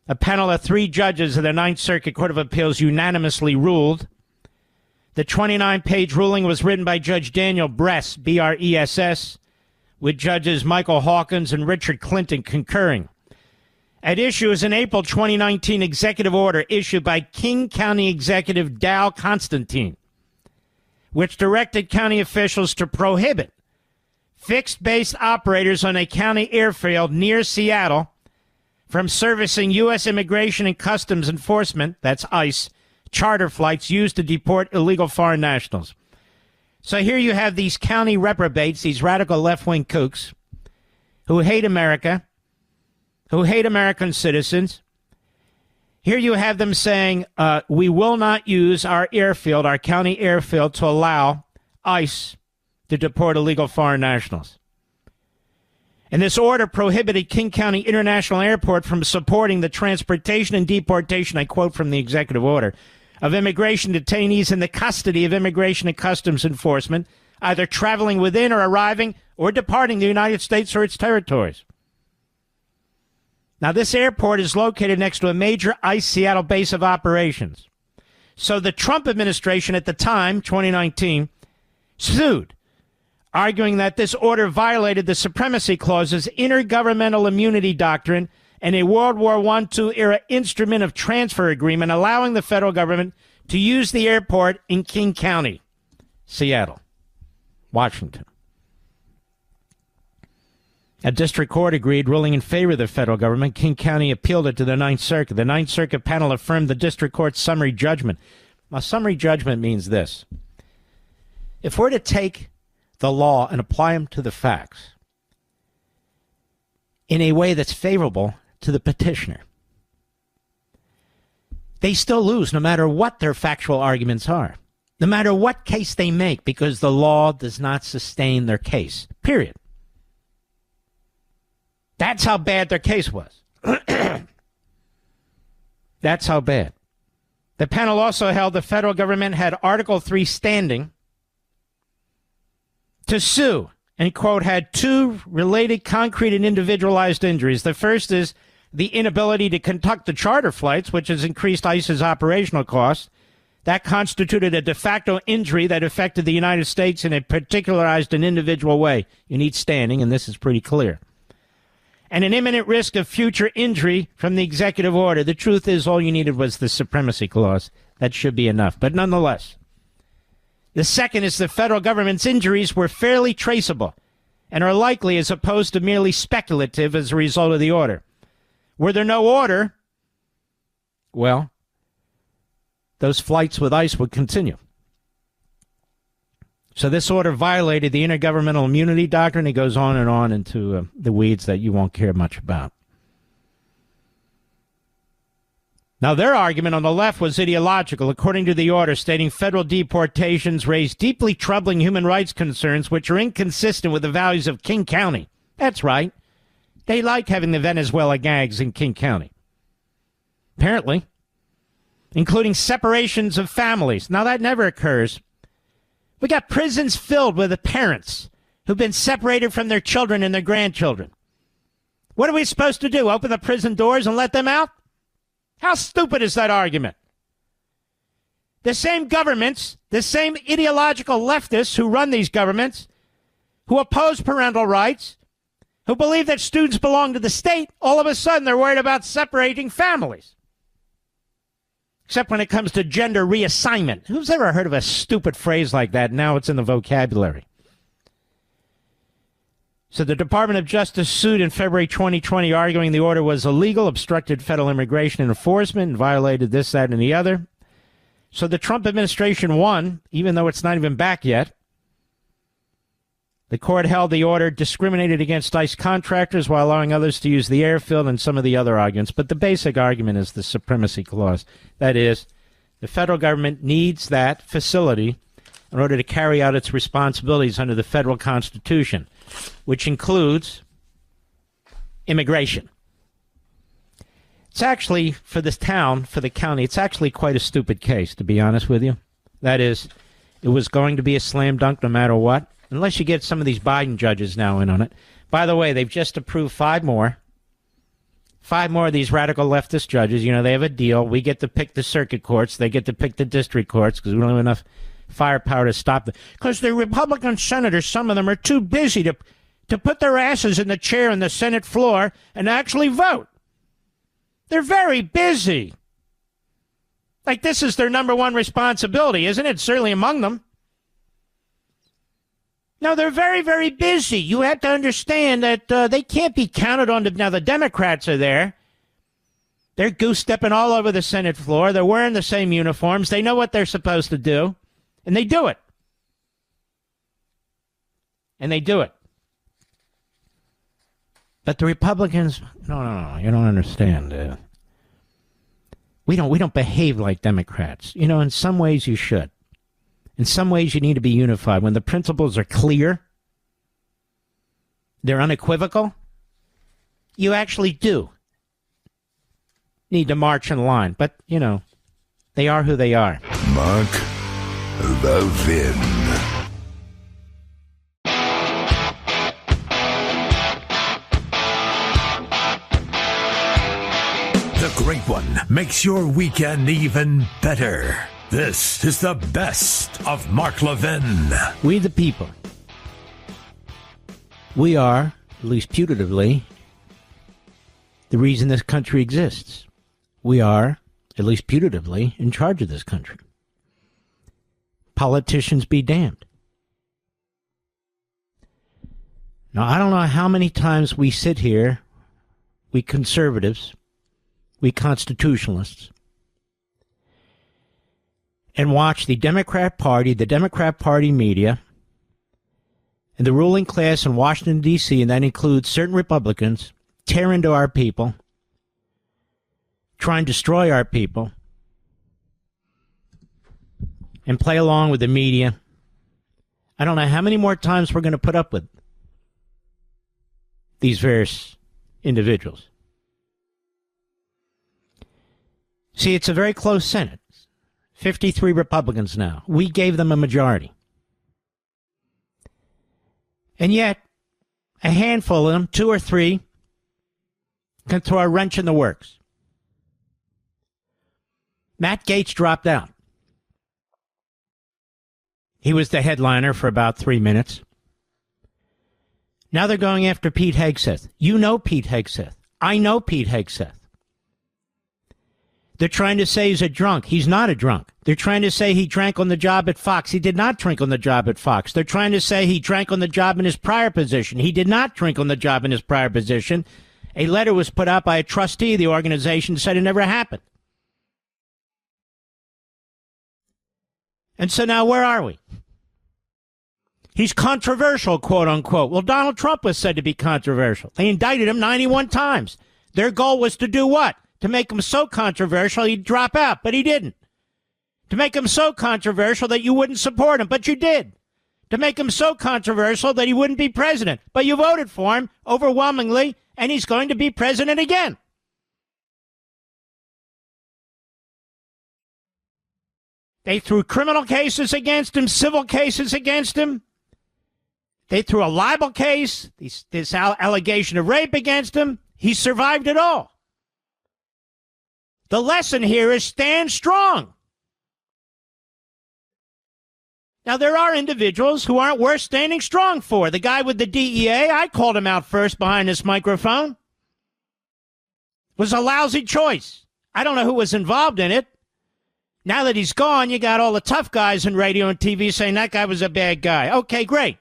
A panel of 3 judges of the Ninth Circuit Court of Appeals unanimously ruled. The 29-page ruling was written by Judge Daniel Bress, B-R-E-S-S, with Judges Michael Hawkins and Richard Clinton concurring. At issue is an April 2019 executive order issued by King County Executive Dow Constantine, which directed county officials to prohibit fixed-base operators on a county airfield near Seattle from servicing U.S. Immigration and Customs Enforcement, that's ICE, charter flights used to deport illegal foreign nationals. So here you have these county reprobates, these radical left-wing kooks, who hate America, who hate American citizens. Here you have them saying, we will not use our airfield, our county airfield, to allow ICE to deport illegal foreign nationals. And this order prohibited King County International Airport from supporting the transportation and deportation, I quote from the executive order, of immigration detainees in the custody of Immigration and Customs Enforcement, either traveling within or arriving or departing the United States or its territories. Now, this airport is located next to a major ICE Seattle base of operations. So the Trump administration at the time, 2019, sued, arguing that this order violated the Supremacy Clause's intergovernmental immunity doctrine and a World War I-II era instrument of transfer agreement allowing the federal government to use the airport in King County, Seattle, Washington. A district court agreed, ruling in favor of the federal government. King County appealed it to the Ninth Circuit. The Ninth Circuit panel affirmed the district court's summary judgment. Now, summary judgment means this. If we're to take the law and apply them to the facts in a way that's favorable to the petitioner, they still lose no matter what their factual arguments are, no matter what case they make, because the law does not sustain their case, period. That's how bad their case was. That's how bad. The panel also held the federal government had Article III standing to sue and, quote, had 2 related concrete and individualized injuries. The first is the inability to conduct the charter flights, which has increased ICE's operational costs. That constituted a de facto injury that affected the United States in a particularized and individual way. You need standing, and this is pretty clear. And an imminent risk of future injury from the executive order. The truth is, all you needed was the Supremacy Clause. That should be enough. But nonetheless, the second is the federal government's injuries were fairly traceable and are likely as opposed to merely speculative as a result of the order. Were there no order, well, those flights with ICE would continue. So this order violated the intergovernmental immunity doctrine. It goes on and on into the weeds that you won't care much about. Now, their argument on the left was ideological, according to the order, stating federal deportations raise deeply troubling human rights concerns which are inconsistent with the values of King County. That's right. They like having the Venezuela gangs in King County. Apparently. Including separations of families. Now, that never occurs. We got prisons filled with the parents who've been separated from their children and their grandchildren. What are we supposed to do? Open the prison doors and let them out? How stupid is that argument? The same governments, the same ideological leftists who run these governments, who oppose parental rights, who believe that students belong to the state, all of a sudden they're worried about separating families. Except when it comes to gender reassignment. Who's ever heard of a stupid phrase like that? Now it's in the vocabulary. So the Department of Justice sued in February 2020, arguing the order was illegal, obstructed federal immigration and enforcement, and violated this, that, and the other. So the Trump administration won, even though it's not even back yet. The court held the order discriminated against ICE contractors while allowing others to use the airfield and some of the other arguments. But the basic argument is the supremacy clause. That is, the federal government needs that facility in order to carry out its responsibilities under the federal Constitution, which includes immigration. It's actually, for this town, for the county, it's actually quite a stupid case, to be honest with you. That is, it was going to be a slam dunk no matter what, unless you get some of these Biden judges now in on it. By the way, they've just approved 5 more. 5 more of these radical leftist judges. You know, they have a deal. We get to pick the circuit courts. They get to pick the district courts because we don't have enough firepower to stop them. Because the Republican senators, some of them are too busy to put their asses in the chair on the Senate floor and actually vote. They're very busy. Like this is their number one responsibility, isn't it? Certainly among them. No, they're very, very busy. You have to understand that they can't be counted on. Now, the Democrats are there. They're goose-stepping all over the Senate floor. They're wearing the same uniforms. They know what they're supposed to do. And they do it. And they do it. But the Republicans, no, you don't understand. We don't behave like Democrats. You know, in some ways you should. In some ways you need to be unified. When the principles are clear, they're unequivocal, you actually do need to march in line. But, you know, they are who they are. Mark Levin. The Great One makes your weekend even better. This is the best of Mark Levin. We the people. We are, at least putatively, the reason this country exists. We are, at least putatively, in charge of this country. Politicians be damned. Now, I don't know how many times we sit here, we conservatives, we constitutionalists, and watch the Democrat Party media, and the ruling class in Washington, D.C., and that includes certain Republicans, tear into our people, try and destroy our people, and play along with the media. I don't know how many more times we're going to put up with these various individuals. See, it's a very close Senate. 53 Republicans now. We gave them a majority. And yet, a handful of them, 2 or 3, can throw a wrench in the works. Matt Gaetz dropped out. He was the headliner for about 3 minutes. Now they're going after Pete Hegseth. You know Pete Hegseth. I know Pete Hegseth. They're trying to say he's a drunk. He's not a drunk. They're trying to say he drank on the job at Fox. He did not drink on the job at Fox. They're trying to say he drank on the job in his prior position. He did not drink on the job in his prior position. A letter was put out by a trustee of the organization that said it never happened. And so now where are we? He's controversial, quote unquote. Well, Donald Trump was said to be controversial. They indicted him 91 times. Their goal was to do what? To make him so controversial, he'd drop out, but he didn't. To make him so controversial that you wouldn't support him, but you did. To make him so controversial that he wouldn't be president, but you voted for him overwhelmingly, and he's going to be president again. They threw criminal cases against him, civil cases against him. They threw a libel case, this allegation of rape against him. He survived it all. The lesson here is stand strong. Now, there are individuals who aren't worth standing strong for. The guy with the DEA, I called him out first behind this microphone, was a lousy choice. I don't know who was involved in it. Now that he's gone, you got all the tough guys in radio and TV saying that guy was a bad guy. Okay, great.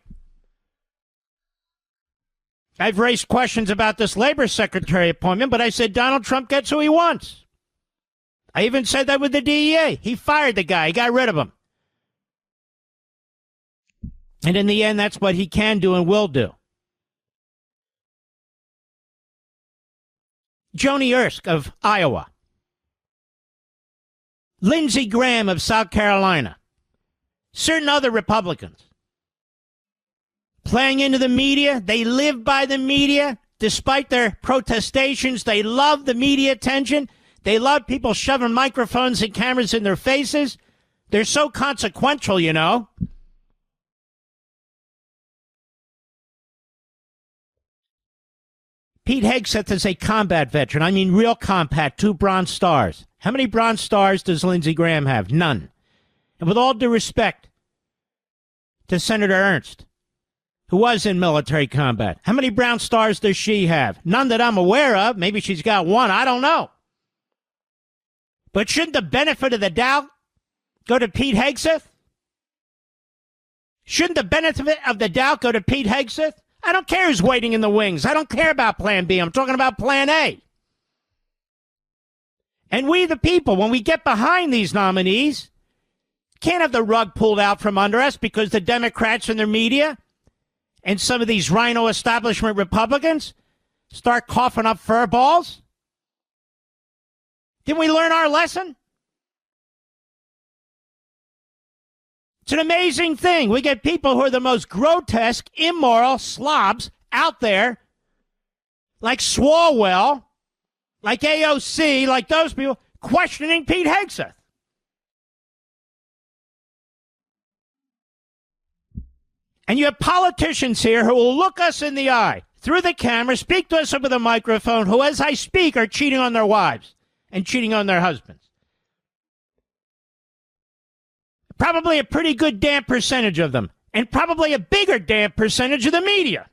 I've raised questions about this labor secretary appointment, but I said Donald Trump gets who he wants. I even said that with the DEA. He fired the guy. He got rid of him. And in the end, that's what he can do and will do. Joni Ersk of Iowa. Lindsey Graham of South Carolina. Certain other Republicans. Playing into the media. They live by the media. Despite their protestations, they love the media attention. They love people shoving microphones and cameras in their faces. They're so consequential, you know. Pete Hegseth is a combat veteran. I mean real combat, 2 Bronze Stars. How many Bronze Stars does Lindsey Graham have? None. And with all due respect to Senator Ernst, who was in military combat, how many Bronze Stars does she have? None that I'm aware of. Maybe she's got 1. I don't know. But shouldn't the benefit of the doubt go to Pete Hegseth? Shouldn't the benefit of the doubt go to Pete Hegseth? I don't care who's waiting in the wings. I don't care about Plan B. I'm talking about Plan A. And we, the people, when we get behind these nominees, can't have the rug pulled out from under us because the Democrats and their media and some of these RINO establishment Republicans start coughing up fur balls. Didn't we learn our lesson? It's an amazing thing. We get people who are the most grotesque, immoral slobs out there, like Swalwell, like AOC, like those people, questioning Pete Hegseth. And you have politicians here who will look us in the eye, through the camera, speak to us over the microphone, who, as I speak, are cheating on their wives and cheating on their husbands. Probably a pretty good damn percentage of them, and probably a bigger damn percentage of the media.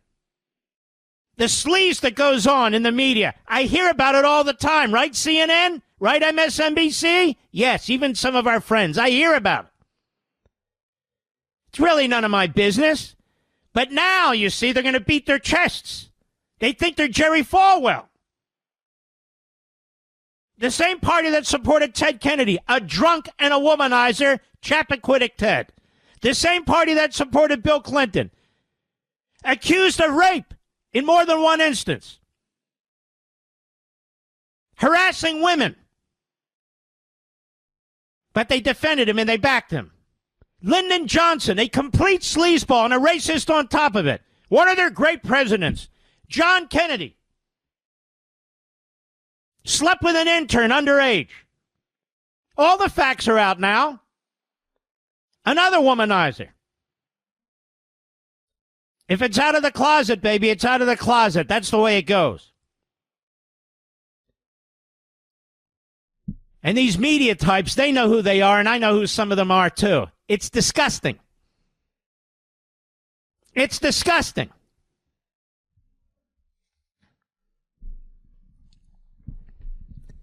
The sleaze that goes on in the media, I hear about it all the time, right, CNN? Right, MSNBC? Yes, even some of our friends, I hear about it. It's really none of my business. But now, you see, they're going to beat their chests. They think they're Jerry Falwell. The same party that supported Ted Kennedy, a drunk and a womanizer, Chappaquiddick Ted. The same party that supported Bill Clinton, accused of rape in more than one instance, harassing women. But they defended him and they backed him. Lyndon Johnson, a complete sleazeball and a racist on top of it. One of their great presidents, John Kennedy, slept with an intern underage. All the facts are out now. Another womanizer. If it's out of the closet, baby, it's out of the closet. That's the way it goes. And these media types, they know who they are, and I know who some of them are, too. It's disgusting. It's disgusting.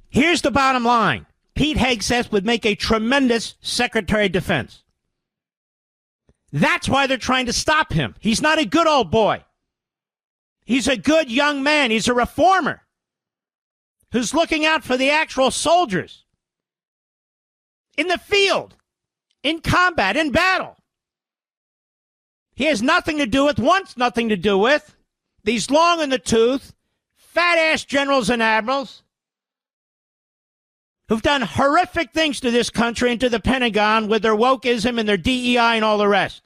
Here's the bottom line. Pete Hegseth would make a tremendous Secretary of Defense. That's why they're trying to stop him. He's not a good old boy. He's a good young man. He's a reformer who's looking out for the actual soldiers in the field, in combat, in battle. He has nothing to do with, wants nothing to do with, these long in the tooth, fat-ass generals and admirals who've done horrific things to this country and to the Pentagon with their wokeism and their DEI and all the rest.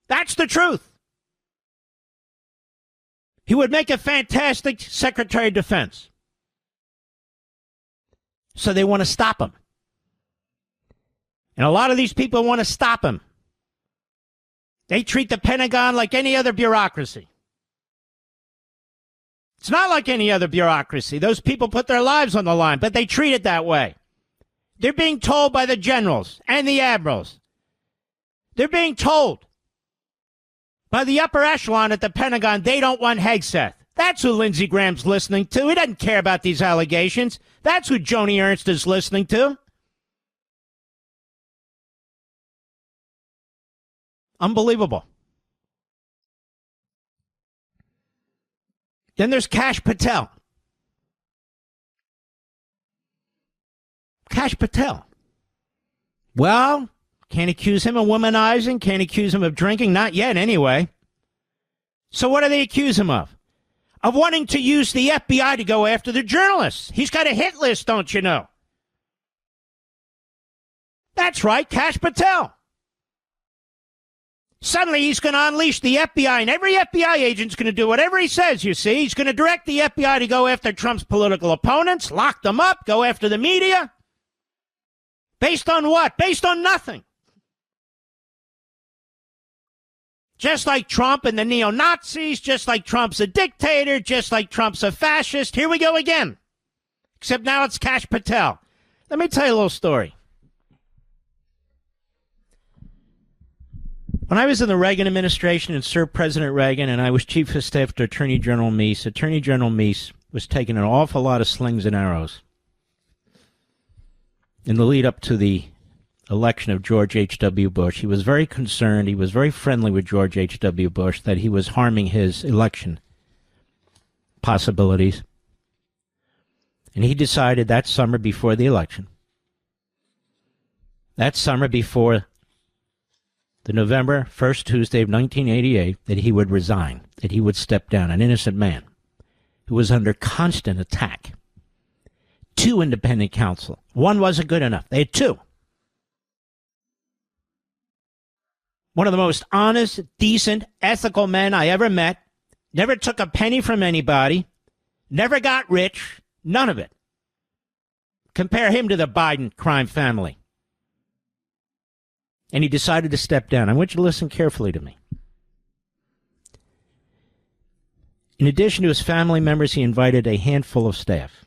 That's the truth. He would make a fantastic Secretary of Defense. So they want to stop him. And a lot of these people want to stop him. They treat the Pentagon like any other bureaucracy. It's not like any other bureaucracy. Those people put their lives on the line, but they treat it that way. They're being told by the generals and the admirals. They're being told by the upper echelon at the Pentagon they don't want Hegseth. That's who Lindsey Graham's listening to. He doesn't care about these allegations. That's who Joni Ernst is listening to. Unbelievable. Then there's Kash Patel. Kash Patel. Well, can't accuse him of womanizing, can't accuse him of drinking, not yet anyway. So what do they accuse him of? Of wanting to use the FBI to go after the journalists. He's got a hit list, don't you know? That's right, Kash Patel. Suddenly he's going to unleash the FBI, and every FBI agent's going to do whatever he says, you see. He's going to direct the FBI to go after Trump's political opponents, lock them up, go after the media. Based on what? Based on nothing. Just like Trump and the neo-Nazis, just like Trump's a dictator, just like Trump's a fascist. Here we go again. Except now it's Kash Patel. Let me tell you a little story. When I was in the Reagan administration and served President Reagan, and I was chief of staff to Attorney General Meese was taking an awful lot of slings and arrows in the lead up to the election of George H.W. Bush. He was very concerned. He was very friendly with George H.W. Bush that he was harming his election possibilities. And he decided that summer before the election, that summer before the November 1st Tuesday of 1988, that he would resign, that he would step down, an innocent man who was under constant attack. 2 independent counsel. 1 wasn't good enough. They had 2. One of the most honest, decent, ethical men I ever met. Never took a penny from anybody. Never got rich. None of it. Compare him to the Biden crime family. And he decided to step down. I want you to listen carefully to me. In addition to his family members, he invited a handful of staff.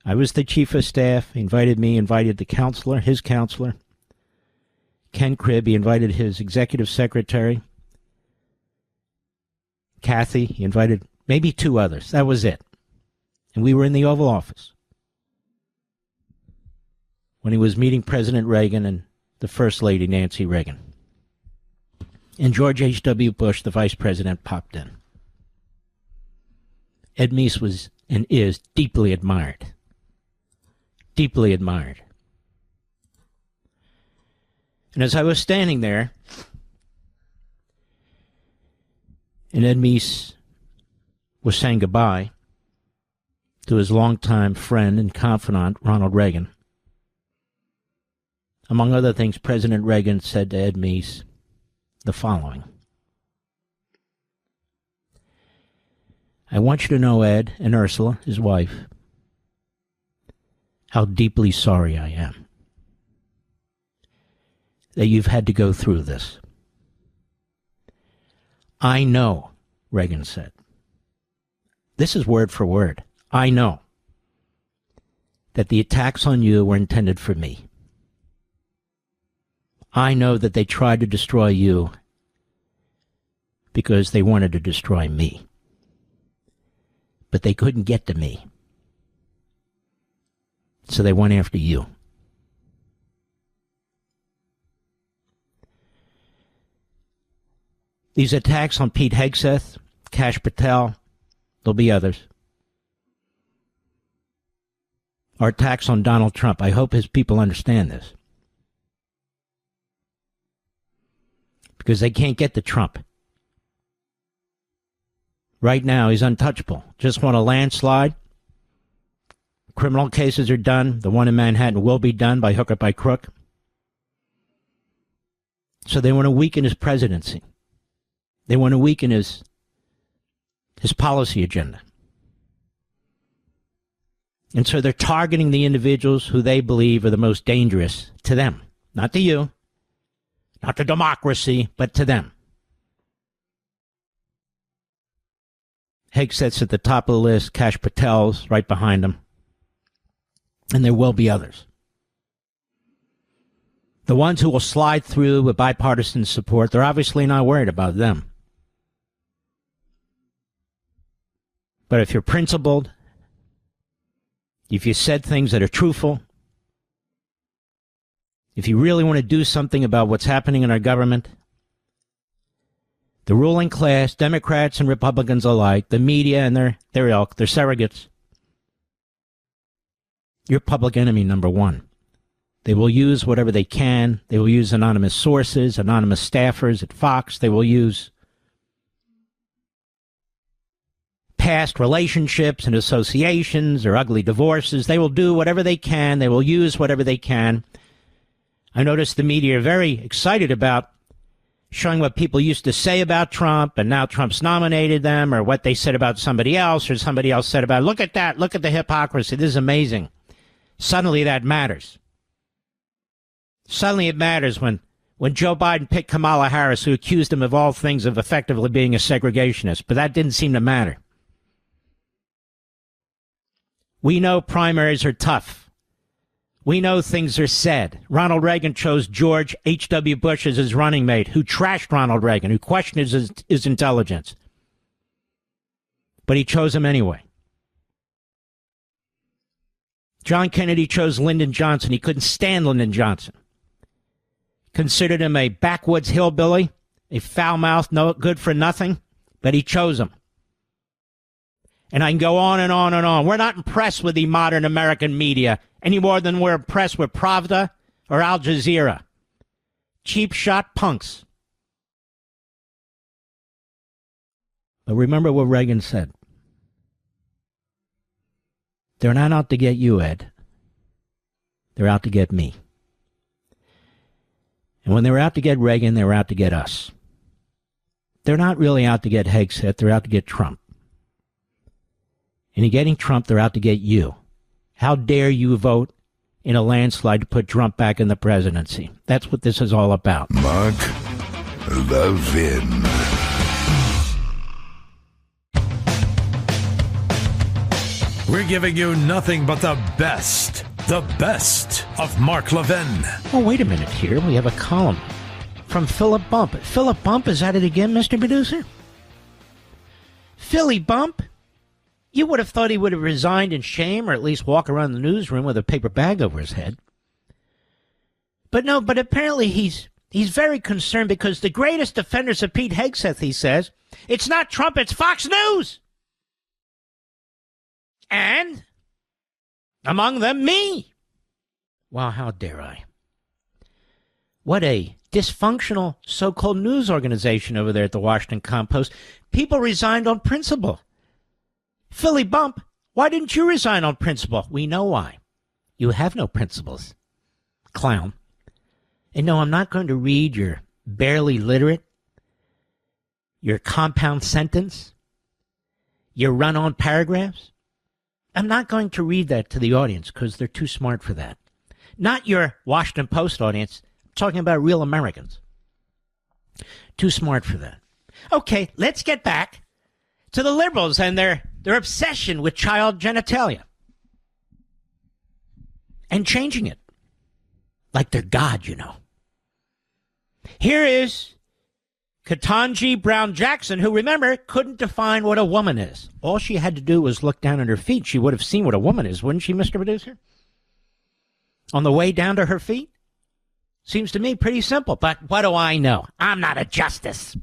I was the chief of staff. He invited me, invited the counselor, his counselor, Ken Cribb. He invited his executive secretary, Kathy. He invited maybe 2 others. That was it. And we were in the Oval Office when he was meeting President Reagan and the First Lady, Nancy Reagan. And George H.W. Bush, the vice president, popped in. Ed Meese was and is deeply admired. Deeply admired. And as I was standing there, and Ed Meese was saying goodbye to his longtime friend and confidant, Ronald Reagan, among other things, President Reagan said to Ed Meese the following: I want you to know, Ed, and Ursula, his wife, how deeply sorry I am that you've had to go through this. I know, Reagan said. This is word for word. I know that the attacks on you were intended for me. I know that they tried to destroy you because they wanted to destroy me. But they couldn't get to me. So they went after you. These attacks on Pete Hegseth, Kash Patel, there'll be others, are attacks on Donald Trump. I hope his people understand this. Because they can't get to Trump. Right now, he's untouchable. Just want a landslide. criminal cases are done. The one in Manhattan will be done by hook or by crook. So they want to weaken his presidency. They want to weaken his policy agenda. And so they're targeting the individuals who they believe are the most dangerous to them. Not to you, not to democracy, but to them. Hegseth's at the top of the list. Kash Patel's right behind him. And there will be others. The ones who will slide through with bipartisan support, they're obviously not worried about them. But if you're principled, if you said things that are truthful, if you really want to do something about what's happening in our government, the ruling class, Democrats and Republicans alike, the media and their ilk, their surrogates, you're public enemy number one. They will use whatever they can. They will use anonymous sources, anonymous staffers at Fox. They will use past relationships and associations or ugly divorces. They will do whatever they can. They will use whatever they can. I noticed the media are very excited about showing what people used to say about Trump, and now Trump's nominated them, or what they said about somebody else, or somebody else said about, look at that, look at the hypocrisy, this is amazing. Suddenly that matters. Suddenly it matters when Joe Biden picked Kamala Harris, who accused him of all things of effectively being a segregationist, but that didn't seem to matter. We know primaries are tough. We know things are said. Ronald Reagan chose George H.W. Bush as his running mate, who trashed Ronald Reagan, who questioned his intelligence. But he chose him anyway. John Kennedy chose Lyndon Johnson. He couldn't stand Lyndon Johnson. Considered him a backwoods hillbilly, a foul-mouthed, no good for nothing, but he chose him. And I can go on and on and on. We're not impressed with the modern American media any more than we're impressed with Pravda or Al Jazeera. Cheap shot punks. But remember what Reagan said. They're not out to get you, Ed. They're out to get me. And when they were out to get Reagan, they were out to get us. They're not really out to get Hegseth. They're out to get Trump. And in getting Trump, they're out to get you. How dare you vote in a landslide to put Trump back in the presidency? That's what this is all about. Mark Levin. We're giving you nothing but the best of Mark Levin. Oh, wait a minute here. We have a column from Philip Bump. Philip Bump is at it again, Mr. Producer? Philly Bump? You would have thought he would have resigned in shame, or at least walk around the newsroom with a paper bag over his head. But no, but apparently he's very concerned because the greatest defenders of Pete Hegseth, he says, it's not Trump, it's Fox News. And among them, me. Wow, how dare I? What a dysfunctional so-called news organization over there at the Washington Compost. People resigned on principle. Philly Bump, why didn't you resign on principle? We know why. You have no principles, clown. And no, I'm not going to read your barely literate, your compound sentence, your run-on paragraphs. I'm not going to read that to the audience because they're too smart for that. Not your Washington Post audience. I'm talking about real Americans. Too smart for that. Okay, let's get back to the liberals and their obsession with child genitalia and changing it like they're God, you know. Here is Ketanji Brown Jackson, who, remember, couldn't define what a woman is. All she had to do was look down at her feet. She would have seen what a woman is, wouldn't she, Mr. Producer? On the way down to her feet? Seems to me pretty simple, but what do I know? I'm not a justice.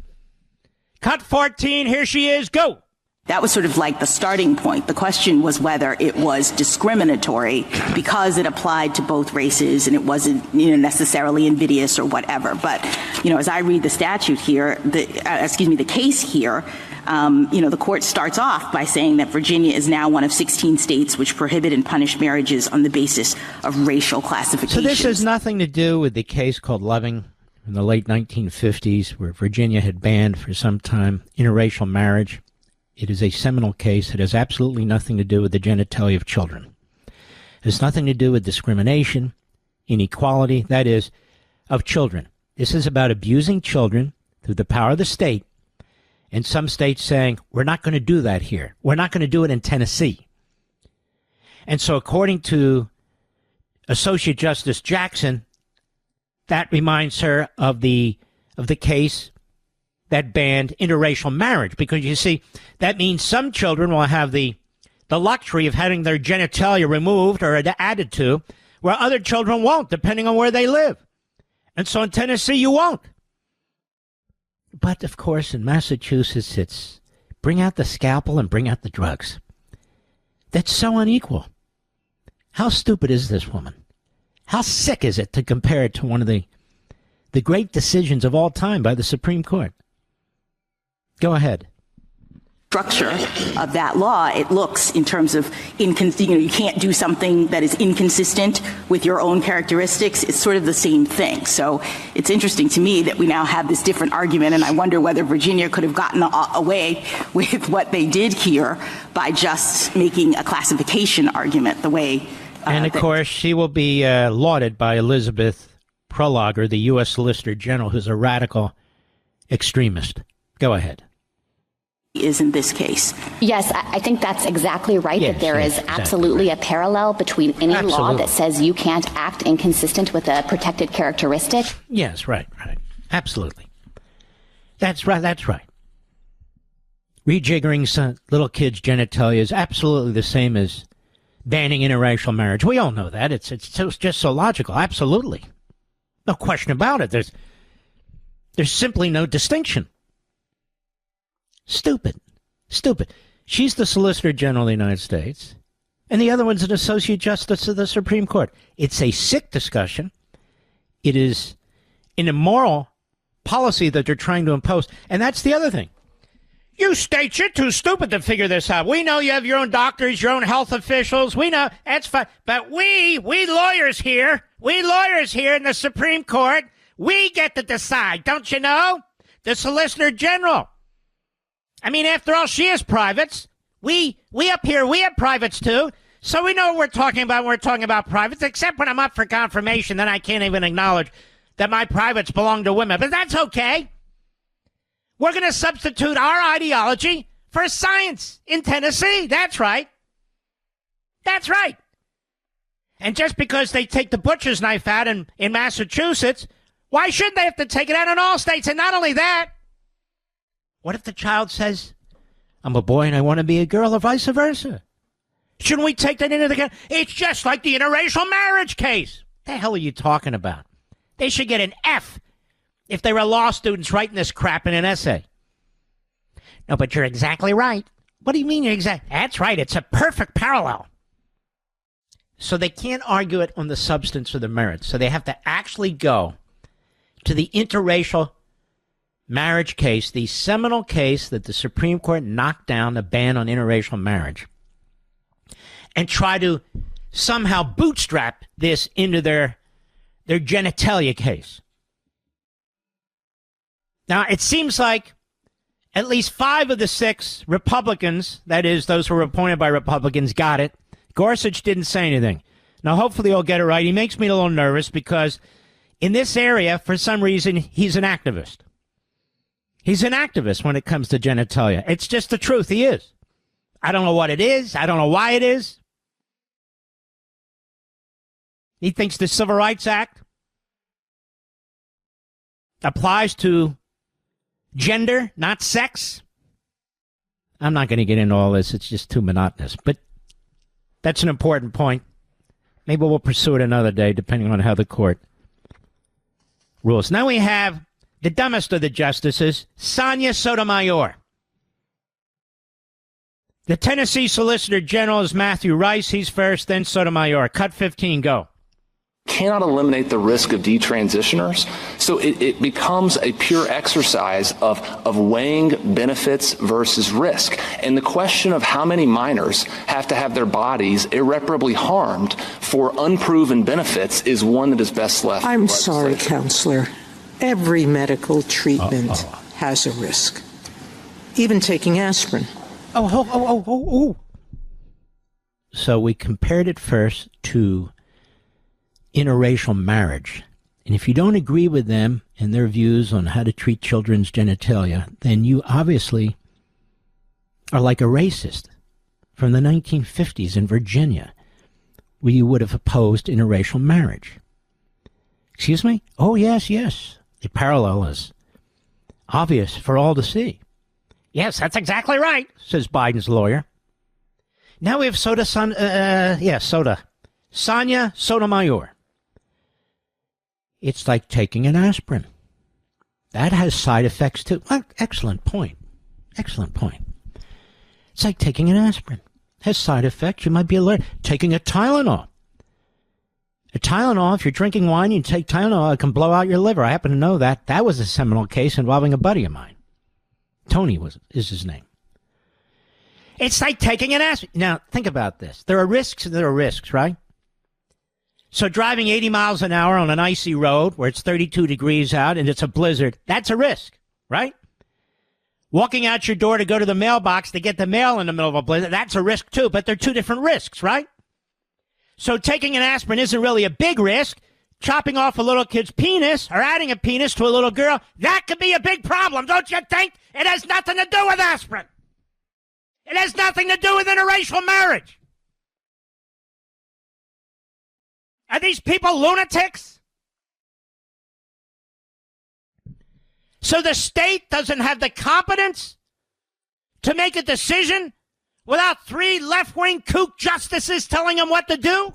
Cut 14, here she is, go! That was sort of like the starting point. The question was whether it was discriminatory because it applied to both races and it wasn't, necessarily invidious or whatever. But, as I read the statute here, the case here, The court starts off by saying that Virginia is now one of 16 states which prohibit and punish marriages on the basis of racial classification. So this has nothing to do with the case called Loving in the late 1950s, where Virginia had banned for some time interracial marriage. It is a seminal case. It has absolutely nothing to do with the genitalia of children. It has nothing to do with discrimination, inequality, that is, of children. This is about abusing children through the power of the state, and some states saying, we're not going to do that here. We're not going to do it in Tennessee. And so according to Associate Justice Jackson, that reminds her of the case that banned interracial marriage, because you see, that means some children will have the luxury of having their genitalia removed or added to, where other children won't, depending on where they live. And so in Tennessee, you won't. But, of course, in Massachusetts, it's bring out the scalpel and bring out the drugs. That's so unequal. How stupid is this woman? How sick is it to compare it to one of the great decisions of all time by the Supreme Court? Go ahead. Structure of that law, it looks in terms of, you can't do something that is inconsistent with your own characteristics. It's sort of the same thing. So it's interesting to me that we now have this different argument, and I wonder whether Virginia could have gotten away with what they did here by just making a classification argument the way. And of course, she will be lauded by Elizabeth Prologer, the U.S. Solicitor General, who's a radical extremist. Go ahead. Is in this case. Yes, I think that's exactly right, that there is absolutely a parallel between any law that says you can't act inconsistent with a protected characteristic. Yes, right. Absolutely. That's right. Rejiggering some little kids' genitalia is absolutely the same as banning interracial marriage. We all know that. It's just so logical. Absolutely. No question about it. There's simply no distinction. Stupid. She's the Solicitor General of the United States, and the other one's an Associate Justice of the Supreme Court. It's a sick discussion. It is an immoral policy that they're trying to impose, and that's the other thing. You states, you're too stupid to figure this out. We know you have your own doctors, your own health officials. We know, that's fine. But we lawyers here in the Supreme Court, we get to decide, don't you know? The Solicitor General. I mean, after all, she has privates. We up here, we have privates too. So we know what we're talking about when we're talking about privates, except when I'm up for confirmation, then I can't even acknowledge that my privates belong to women. But that's okay. We're going to substitute our ideology for science in Tennessee. That's right. And just because they take the butcher's knife out in Massachusetts, why shouldn't they have to take it out in all states? And not only that, what if the child says, I'm a boy and I want to be a girl, or vice versa? Shouldn't we take that into account? It's just like the interracial marriage case. What the hell are you talking about? They should get an F if they were law students writing this crap in an essay. No, but you're exactly right. What do you mean you're exact? That's right. It's a perfect parallel. So they can't argue it on the substance or the merits. So they have to actually go to the interracial marriage case, the seminal case that the Supreme Court knocked down, the ban on interracial marriage, and try to somehow bootstrap this into their genitalia case. Now, it seems like at least 5 of the 6 Republicans, that is, those who were appointed by Republicans, got it. Gorsuch didn't say anything. Now, hopefully he'll get it right. He makes me a little nervous because in this area, for some reason, he's an activist. He's an activist when it comes to genitalia. It's just the truth. He is. I don't know what it is. I don't know why it is. He thinks the Civil Rights Act applies to gender, not sex. I'm not going to get into all this. It's just too monotonous. But that's an important point. Maybe we'll pursue it another day, depending on how the court rules. Now we have the dumbest of the justices, Sonia Sotomayor. The Tennessee Solicitor General is Matthew Rice. He's first, then Sotomayor. Cut 15, go. cannot eliminate the risk of detransitioners. So it becomes a pure exercise of weighing benefits versus risk. And the question of how many minors have to have their bodies irreparably harmed for unproven benefits is one that is best left. I'm sorry, Counselor. Every medical treatment has a risk. Even taking aspirin. So we compared it first to interracial marriage. And if you don't agree with them and their views on how to treat children's genitalia, then you obviously are like a racist from the 1950s in Virginia, where you would have opposed interracial marriage. Excuse me? Oh, yes. The parallel is obvious for all to see. Yes, that's exactly right, says Biden's lawyer. Now we have Sonia Sotomayor. It's like taking an aspirin. That has side effects too. Well, excellent point. It's like taking an aspirin. It has side effects. You might be allergic. Taking a Tylenol. If you're drinking wine, you take Tylenol, it can blow out your liver. I happen to know that. That was a seminal case involving a buddy of mine. Tony is his name. It's like taking an aspirin. Now, think about this. There are risks, right? So driving 80 miles an hour on an icy road where it's 32 degrees out and it's a blizzard, that's a risk, right? Walking out your door to go to the mailbox to get the mail in the middle of a blizzard, that's a risk too, but they're two different risks, right? So taking an aspirin isn't really a big risk. Chopping off a little kid's penis or adding a penis to a little girl, that could be a big problem, don't you think? It has nothing to do with aspirin. It has nothing to do with interracial marriage. Are these people lunatics? So the state doesn't have the competence to make a decision without 3 left-wing kook justices telling them what to do?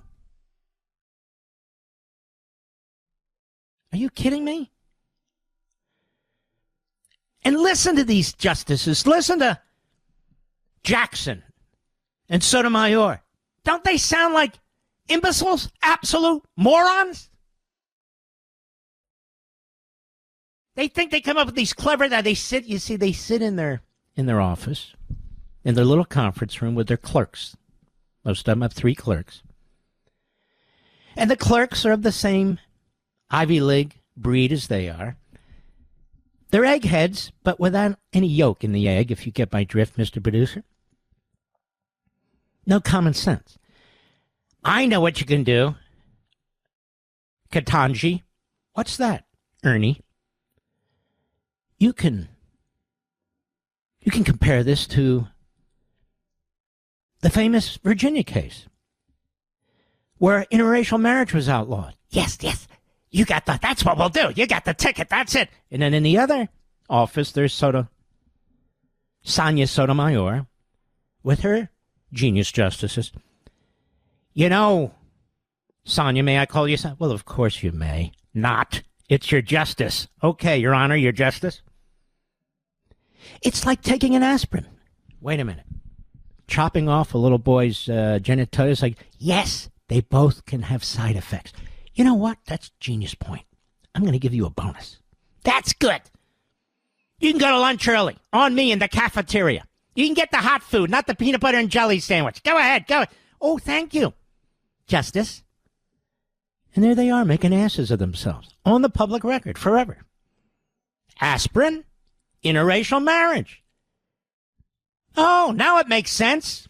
Are you kidding me? And listen to these justices. Listen to Jackson and Sotomayor. Don't they sound like imbeciles? Absolute morons? They think they come up with these clever, they sit in their office, in their little conference room with their clerks. Most of them have 3 clerks. And the clerks are of the same Ivy League breed as they are. They're eggheads, but without any yolk in the egg, if you get my drift, Mr. Producer. No common sense. I know what you can do. Katanji. What's that, Ernie? You can compare this to the famous Virginia case where interracial marriage was outlawed. Yes. You got that's what we'll do. You got the ticket. That's it. And then in the other office, there's Sonia Sotomayor with her genius justices. You know, Sonia, may I call you Sonia? Well, of course you may. Not. It's your justice. Okay, Your Honor, your justice. It's like taking an aspirin. Wait a minute. Chopping off a little boy's genitalia is like, yes, they both can have side effects. You know what? That's a genius point. I'm going to give you a bonus. That's good. You can go to lunch early. On me in the cafeteria. You can get the hot food, not the peanut butter and jelly sandwich. Go ahead. Go. Oh, thank you, Justice. And there they are making asses of themselves on the public record forever. Aspirin, interracial marriage. Oh, now it makes sense.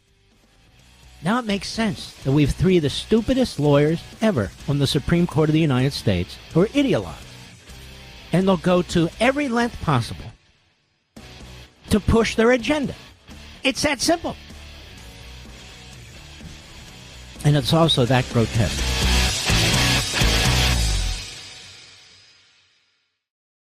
Now it makes sense that we have 3 of the stupidest lawyers ever on the Supreme Court of the United States who are ideologues. And they'll go to every length possible to push their agenda. It's that simple. And it's also that grotesque.